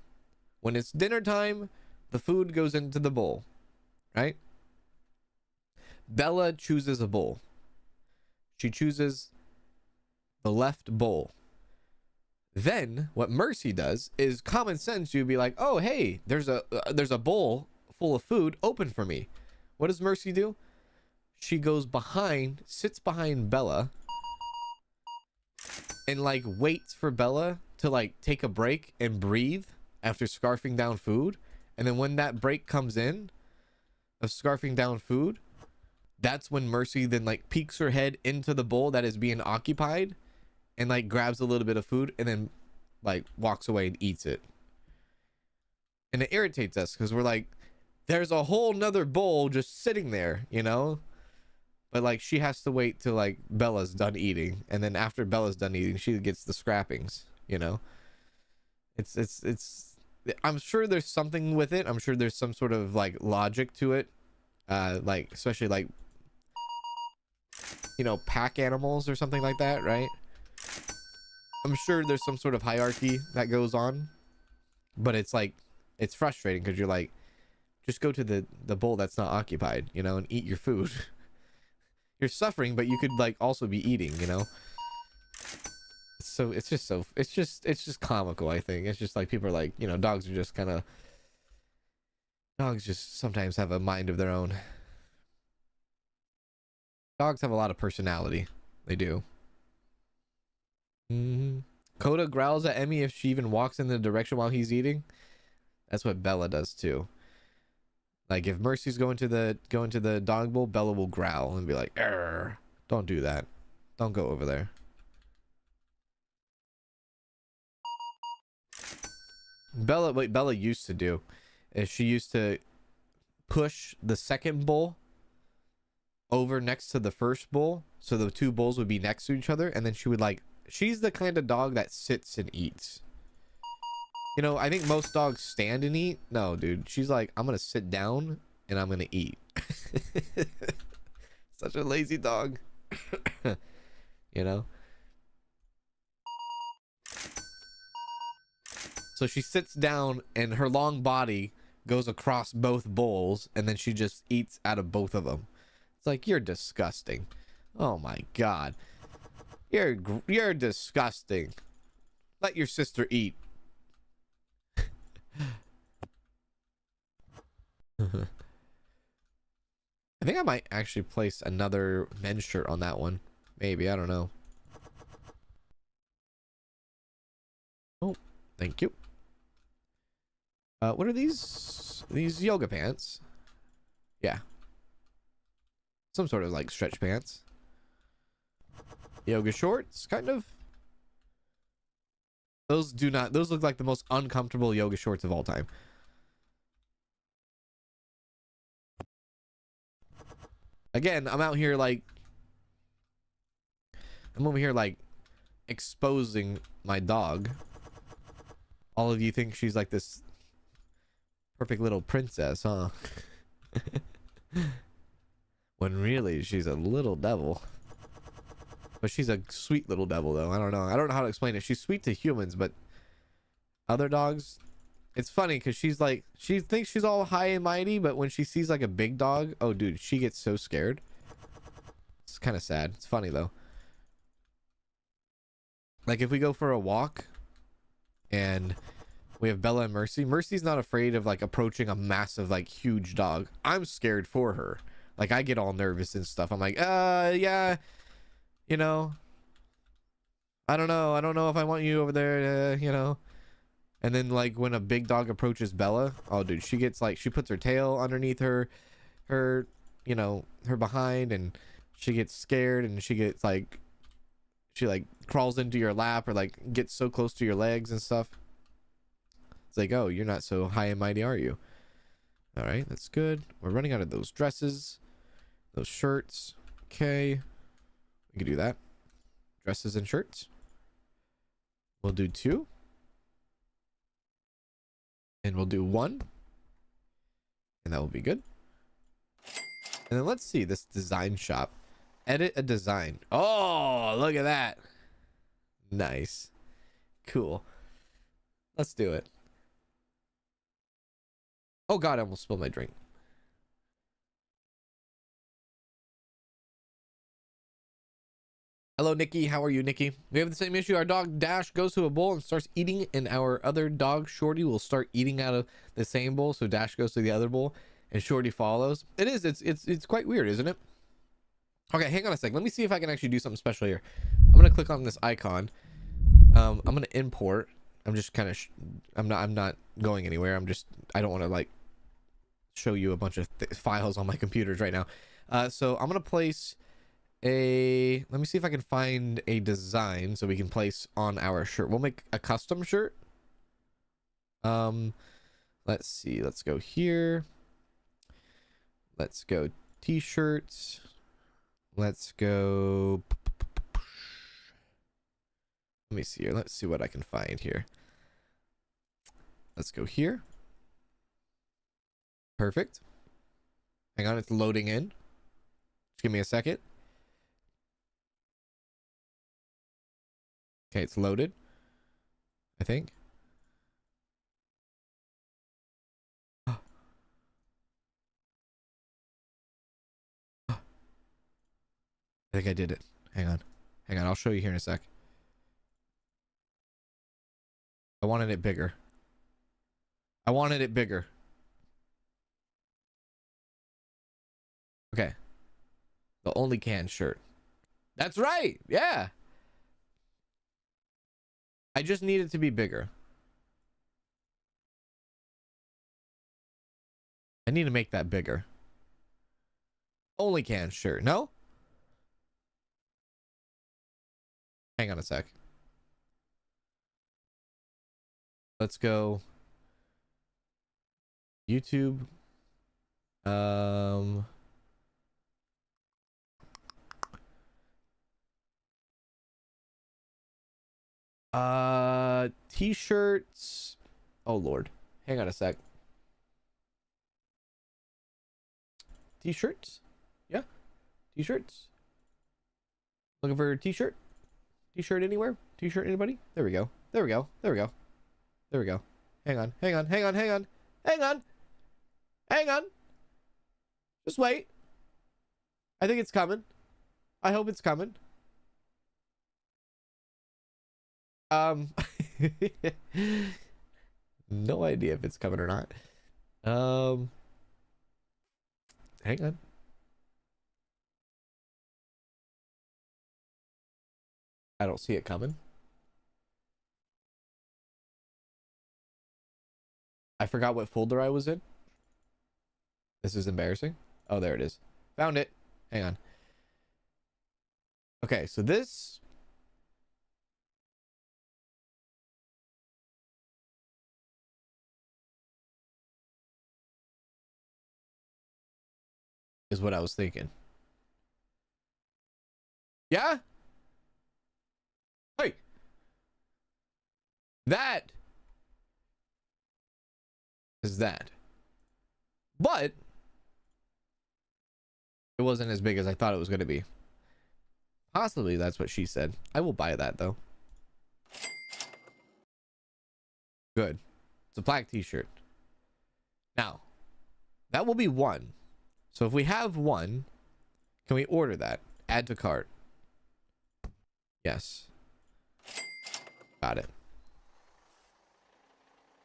S1: When it's dinner time, the food goes into the bowl, right? Bella chooses a bowl. She chooses the left bowl. Then what Mercy does is common sense. You'd be like, oh, hey, there's a bowl full of food open for me. What does Mercy do? She goes behind, sits behind Bella and like waits for Bella to like take a break and breathe after scarfing down food. And then when that break comes in of scarfing down food, that's when Mercy then like peeks her head into the bowl that is being occupied and like grabs a little bit of food and then like walks away and eats it. And it irritates us because we're like, there's a whole nother bowl just sitting there, you know? But like she has to wait till like Bella's done eating, and then after Bella's done eating, she gets the scrappings, you know? It's I'm sure there's something with it. I'm sure there's some sort of like logic to it. Like especially like, you know, pack animals or something like that, right? I'm sure there's some sort of hierarchy that goes on, but it's like, it's frustrating because you're like, just go to the bowl that's not occupied, you know, and eat your food. You're suffering, but you could like also be eating, you know? So it's just comical. I think it's just like people are like, you know, dogs just sometimes have a mind of their own. Dogs have a lot of personality. They do. Coda growls at Emmy if she even walks in the direction while he's eating. That's what Bella does too. Like if Mercy's going to the dog bowl, Bella will growl and be like, "Arr, don't do that. Don't go over there." What Bella used to do is she used to push the second bowl over next to the first bowl, so the two bowls would be next to each other, and then she would like, she's the kind of dog that sits and eats. You know, I think most dogs stand and eat. No, dude, she's like, I'm gonna sit down and I'm gonna eat. Such a lazy dog. You know? So she sits down and her long body goes across both bowls, and then she just eats out of both of them. It's like, you're disgusting. Oh my god. You're disgusting. Let your sister eat. I think I might actually place another men's shirt on that one. Maybe, I don't know. Oh, thank you. What are these? These yoga pants? Yeah. Some sort of like stretch pants. Yoga shorts, kind of. Those look like the most uncomfortable yoga shorts of all time. Again, I'm over here like exposing my dog. All of you think she's like this perfect little princess, huh? When really she's a little devil. But she's a sweet little devil, though. I don't know how to explain it. She's sweet to humans, but other dogs, it's funny because she's like, she thinks she's all high and mighty, but when she sees like a big dog, oh dude, she gets so scared. It's kind of sad. It's funny though. Like if we go for a walk and we have Bella and Mercy, Mercy's not afraid of like approaching a massive, like huge dog. I'm scared for her. Like I get all nervous and stuff. I'm like, yeah, you know, I don't know if I want you over there, you know. And then like when a big dog approaches Bella, oh dude, she gets like, she puts her tail underneath her, you know, her behind, and she gets scared, and she gets like, she like crawls into your lap or like gets so close to your legs and stuff. It's like, oh, you're not so high and mighty, are you? All right, that's good. We're running out of those dresses, those shirts. Okay, we can do that. Dresses and shirts. We'll do 2. And we'll do 1. And that will be good. And then let's see this design shop. Edit a design. Oh, look at that. Nice. Cool. Let's do it. Oh god, I almost spilled my drink. Hello, Nikki. How are you, Nikki? We have the same issue. Our dog Dash goes to a bowl and starts eating, and our other dog Shorty will start eating out of the same bowl. So Dash goes to the other bowl, and Shorty follows. It is. It's quite weird, isn't it? Okay, hang on a sec. Let me see if I can actually do something special here. I'm gonna click on this icon. I'm gonna import. I'm just kind of. I'm not going anywhere. I don't want to like show you a bunch of files on my computers right now. So I'm gonna place let me see if I can find a design so we can place on our shirt. We'll make a custom shirt. Let's see. Let's go here. Let's go t-shirts. Let's go. Let me see here. Let's see what I can find here. Let's go here. Perfect. Hang on, it's loading in. Just give me a second. Okay, it's loaded, I think. I think I did it. Hang on. I'll show you here in a sec. I wanted it bigger. Okay. The only can shirt. That's right. Yeah. I just need it to be bigger. I need to make that bigger. Only can shirt. No? Hang on a sec. Let's go. YouTube. T-shirts. Oh Lord. Hang on a sec. T-shirts? Yeah. T-shirts. Looking for a t-shirt? T-shirt anywhere? T-shirt anybody? There we go. Hang on. Hang on. Just wait. I think it's coming. I hope it's coming. No idea if it's coming or not. Hang on. I don't see it coming. I forgot what folder I was in. This is embarrassing. Oh, there it is. Found it. Hang on. Okay, so this is what I was thinking. Yeah? Hey. That is that. But it wasn't as big as I thought it was going to be. Possibly that's what she said. I will buy that though. Good. It's a black t-shirt. Now, that will be one. So if we have one, can we order that? Add to cart. Yes. Got it.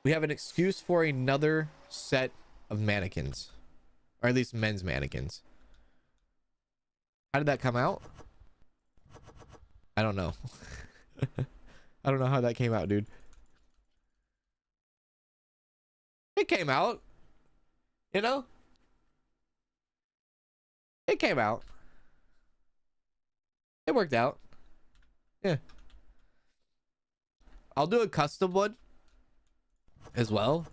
S1: We have an excuse for another set of mannequins. Or at least men's mannequins. How did that come out? I don't know. I don't know how that came out, dude. It came out. You know? It came out. It worked out. Yeah. I'll do a custom one as well.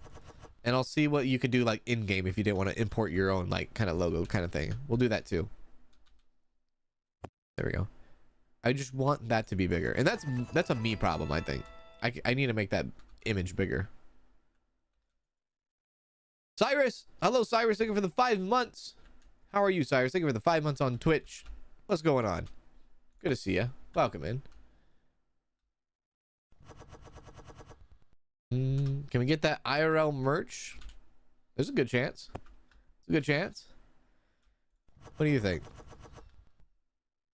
S1: And I'll see what you could do like in-game if you didn't want to import your own like kind of logo kind of thing. We'll do that too. There we go. I just want that to be bigger. And that's a me problem, I think. I need to make that image bigger. Cyrus! Hello, Cyrus. Thank you for the 5 months. How are you, Cyrus? Thank you for the 5 months on Twitch. What's going on? Good to see you. Welcome in. Can we get that IRL merch? There's a good chance. It's a good chance. What do you think?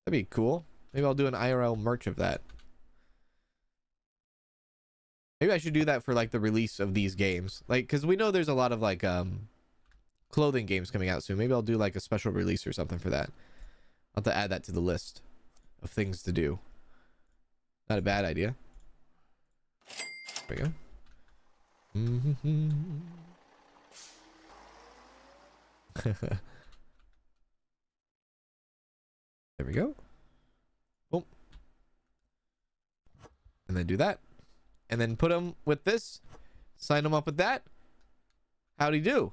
S1: That'd be cool. Maybe I'll do an IRL merch of that. Maybe I should do that for like the release of these games. Like, because we know there's a lot of like clothing games coming out soon. Maybe I'll do like a special release or something for that. I'll have to add that to the list of things to do. Not a bad idea. There we go. There we go. Boom. And then do that. And then put them with this. Sign them up with that. Howdy do.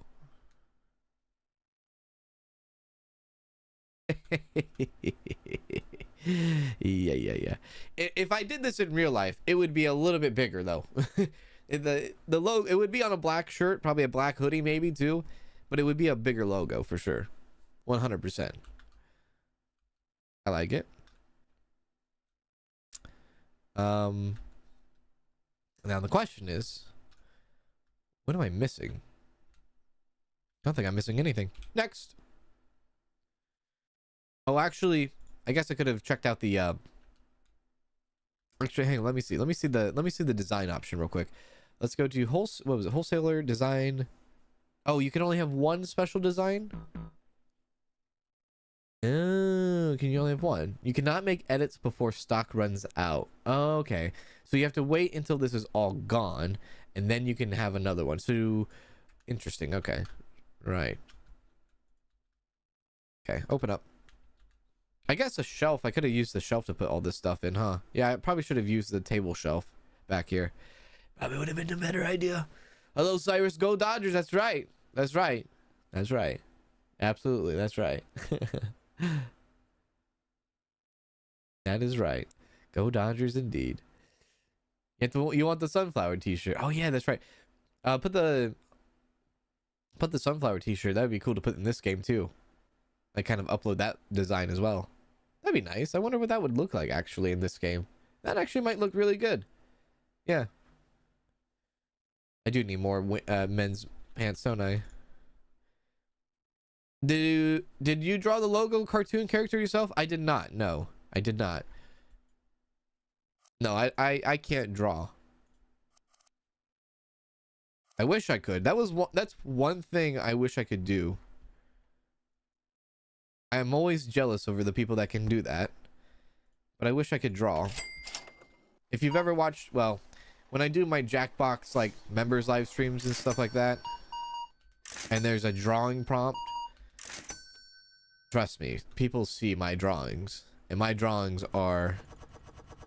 S1: Yeah. If I did this in real life, it would be a little bit bigger though. the logo, it would be on a black shirt, probably a black hoodie maybe too, but it would be a bigger logo for sure. 100%. I like it. Now the question is, what am I missing? I don't think I'm missing anything. Next. Oh, actually, I guess I could have checked out the actually, hang on, let me see the design option real quick. Let's go to what was it? Wholesaler design. Oh, you can only have one special design? Oh, can you only have one? You cannot make edits before stock runs out. Oh, okay. So you have to wait until this is all gone, and then you can have another one. So, interesting. Okay. Right. Okay, open up. I guess a shelf. I could have used the shelf to put all this stuff in, huh? Yeah, I probably should have used the table shelf back here. Probably would have been a better idea. Hello, Cyrus. Go Dodgers. That's right. That's right. That's right. Absolutely. That's right. That is right. Go Dodgers indeed. You want the sunflower t-shirt. Oh yeah, that's right. Put the sunflower t-shirt. That would be cool to put in this game too. Like kind of upload that design as well. That'd be nice. I wonder what that would look like actually in this game. That actually might look really good. Yeah. I do need more men's pants, don't I? Did you draw the logo cartoon character yourself? I did not. No, I did not. No, I can't draw. I wish I could. That's one thing I wish I could do. I am always jealous over the people that can do that, but I wish I could draw. If you've ever watched, well, when I do my Jackbox like members live streams and stuff like that, and there's a drawing prompt, trust me, people see my drawings, and my drawings are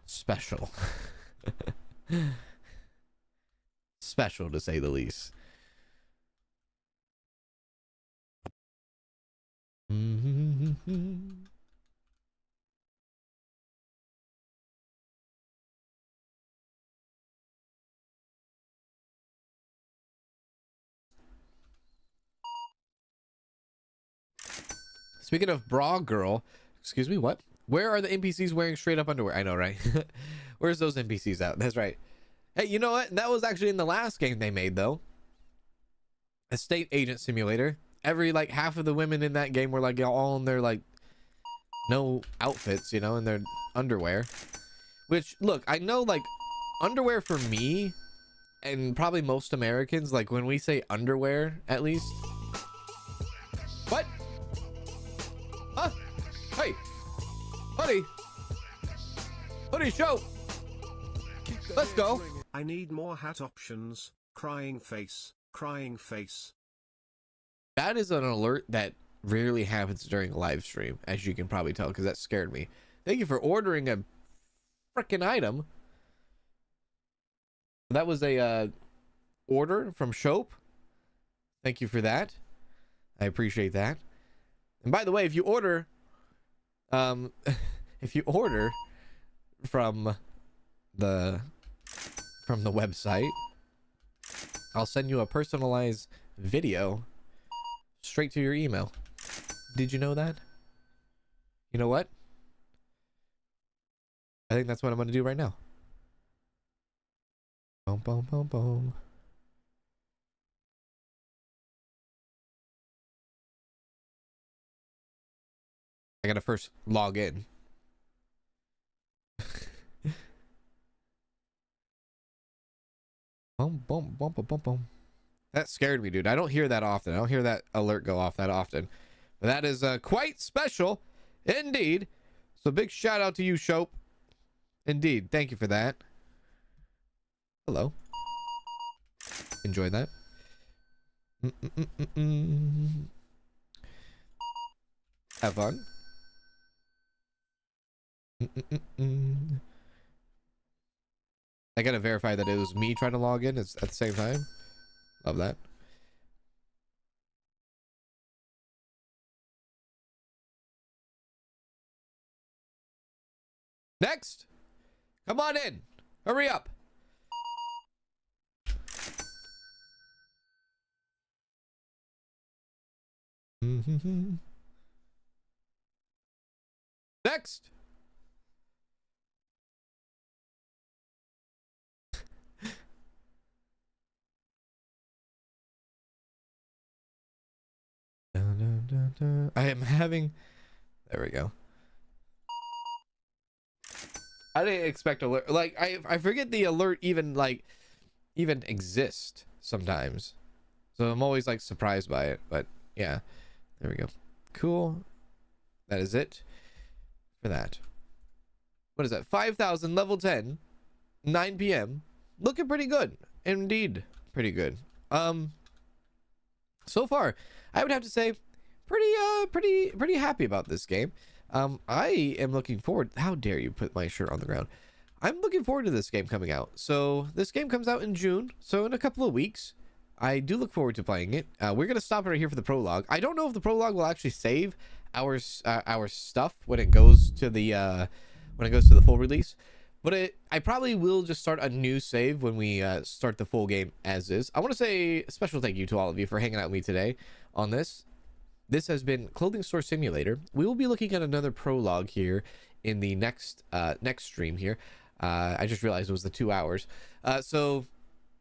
S1: special. Special to say the least. Speaking of bra girl, excuse me, what? Where are the NPCs wearing straight up underwear? I know, right? Where's those NPCs out? That's right. Hey, you know what? That was actually in the last game they made, though. Estate Agent Simulator. Every, like, half of the women in that game were, like, all in their, like, no outfits, you know, in their underwear. Which, look, I know, like, underwear for me, and probably most Americans, like, when we say underwear, at least. What? Huh? Hey! Buddy! Buddy, show! Let's go!
S2: I need more hat options. Crying face, crying face.
S1: That is an alert that rarely happens during a live stream, as you can probably tell, because that scared me. Thank you for ordering a freaking item. That was a order from Shope. Thank you for that. I appreciate that. And by the way, if you order if you order from the website, I'll send you a personalized video straight to your email. Did you know that? You know what? I think that's what I'm going to do right now. Boom, boom, boom, boom. I gotta first log in. Boom, boom, boom, boom, boom, boom. That scared me, dude. I don't hear that often. I don't hear that alert go off that often. But that is quite special indeed. So big shout out to you, Shope. Indeed. Thank you for that. Hello. Enjoy that. Have fun. I gotta verify that it was me trying to log in at the same time. Love that. Next. Come on in. Hurry up. Next. I am having, there we go. I didn't expect alert, like I forget the alert even exist sometimes, so I'm always like surprised by it. But yeah, there we go. Cool. That is it for that. What is that? 5,000 level 10, 9 p.m. Looking pretty good. Indeed, pretty good. So far, I would have to say pretty happy about this game. I am looking forward. How dare you put my shirt on the ground? I'm looking forward to this game coming out. So this game comes out in June, so in a couple of weeks. I do look forward to playing it. We're gonna stop right here for the prologue. I don't know if the prologue will actually save our stuff when it goes to the full release, but I probably will just start a new save when we start the full game as is. I want to say a special thank you to all of you for hanging out with me today on this. This has been Clothing Store Simulator. We will be looking at another prologue here in the next stream here. I just realized it was the 2 hours. So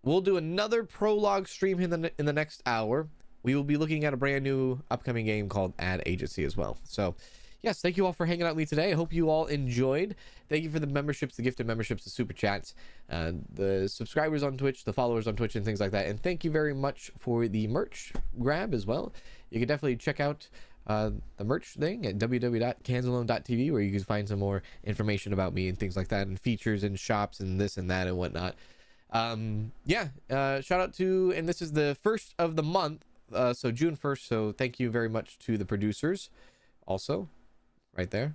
S1: we'll do another prologue stream in the next hour. we will be looking at a brand new upcoming game called Ad Agency as well. So yes, thank you all for hanging out with me today. I hope you all enjoyed. Thank you for the memberships, the gifted memberships, the super chats, the subscribers on Twitch, the followers on Twitch, and things like that. And thank you very much for the merch grab as well. You can definitely check out the merch thing at www.kanzalone.tv, where you can find some more information about me and things like that, and features and shops and this and that and whatnot. Shout out to, and this is the first of the month, so June 1st. So thank you very much to the producers also right there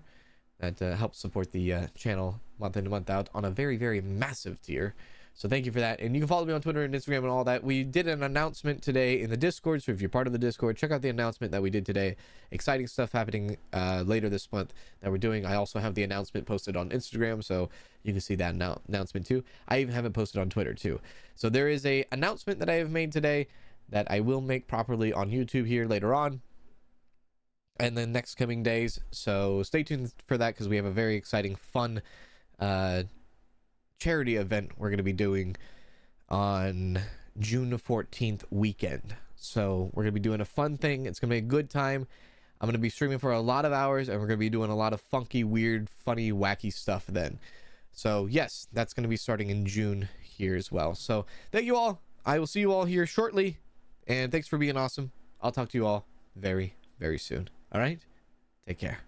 S1: that helps support the channel month in and month out on a very, very massive tier. So thank you for that. And you can follow me on Twitter and Instagram and all that. We did an announcement today in the Discord, so if you're part of the Discord, check out the announcement that we did today. Exciting stuff happening later this month that we're doing. I also have the announcement posted on Instagram, so you can see that announcement too. I even have it posted on Twitter too. So there is a announcement that I have made today that I will make properly on YouTube here later on and the next coming days. So stay tuned for that, because we have a very exciting, fun charity event we're going to be doing on June 14th weekend. So we're going to be doing a fun thing. It's going to be a good time. I'm going to be streaming for a lot of hours, and we're going to be doing a lot of funky, weird, funny, wacky stuff then. So yes, that's going to be starting in June here as well. So thank you all. I will see you all here shortly, and thanks for being awesome. I'll talk to you all very, very soon. All right, take care.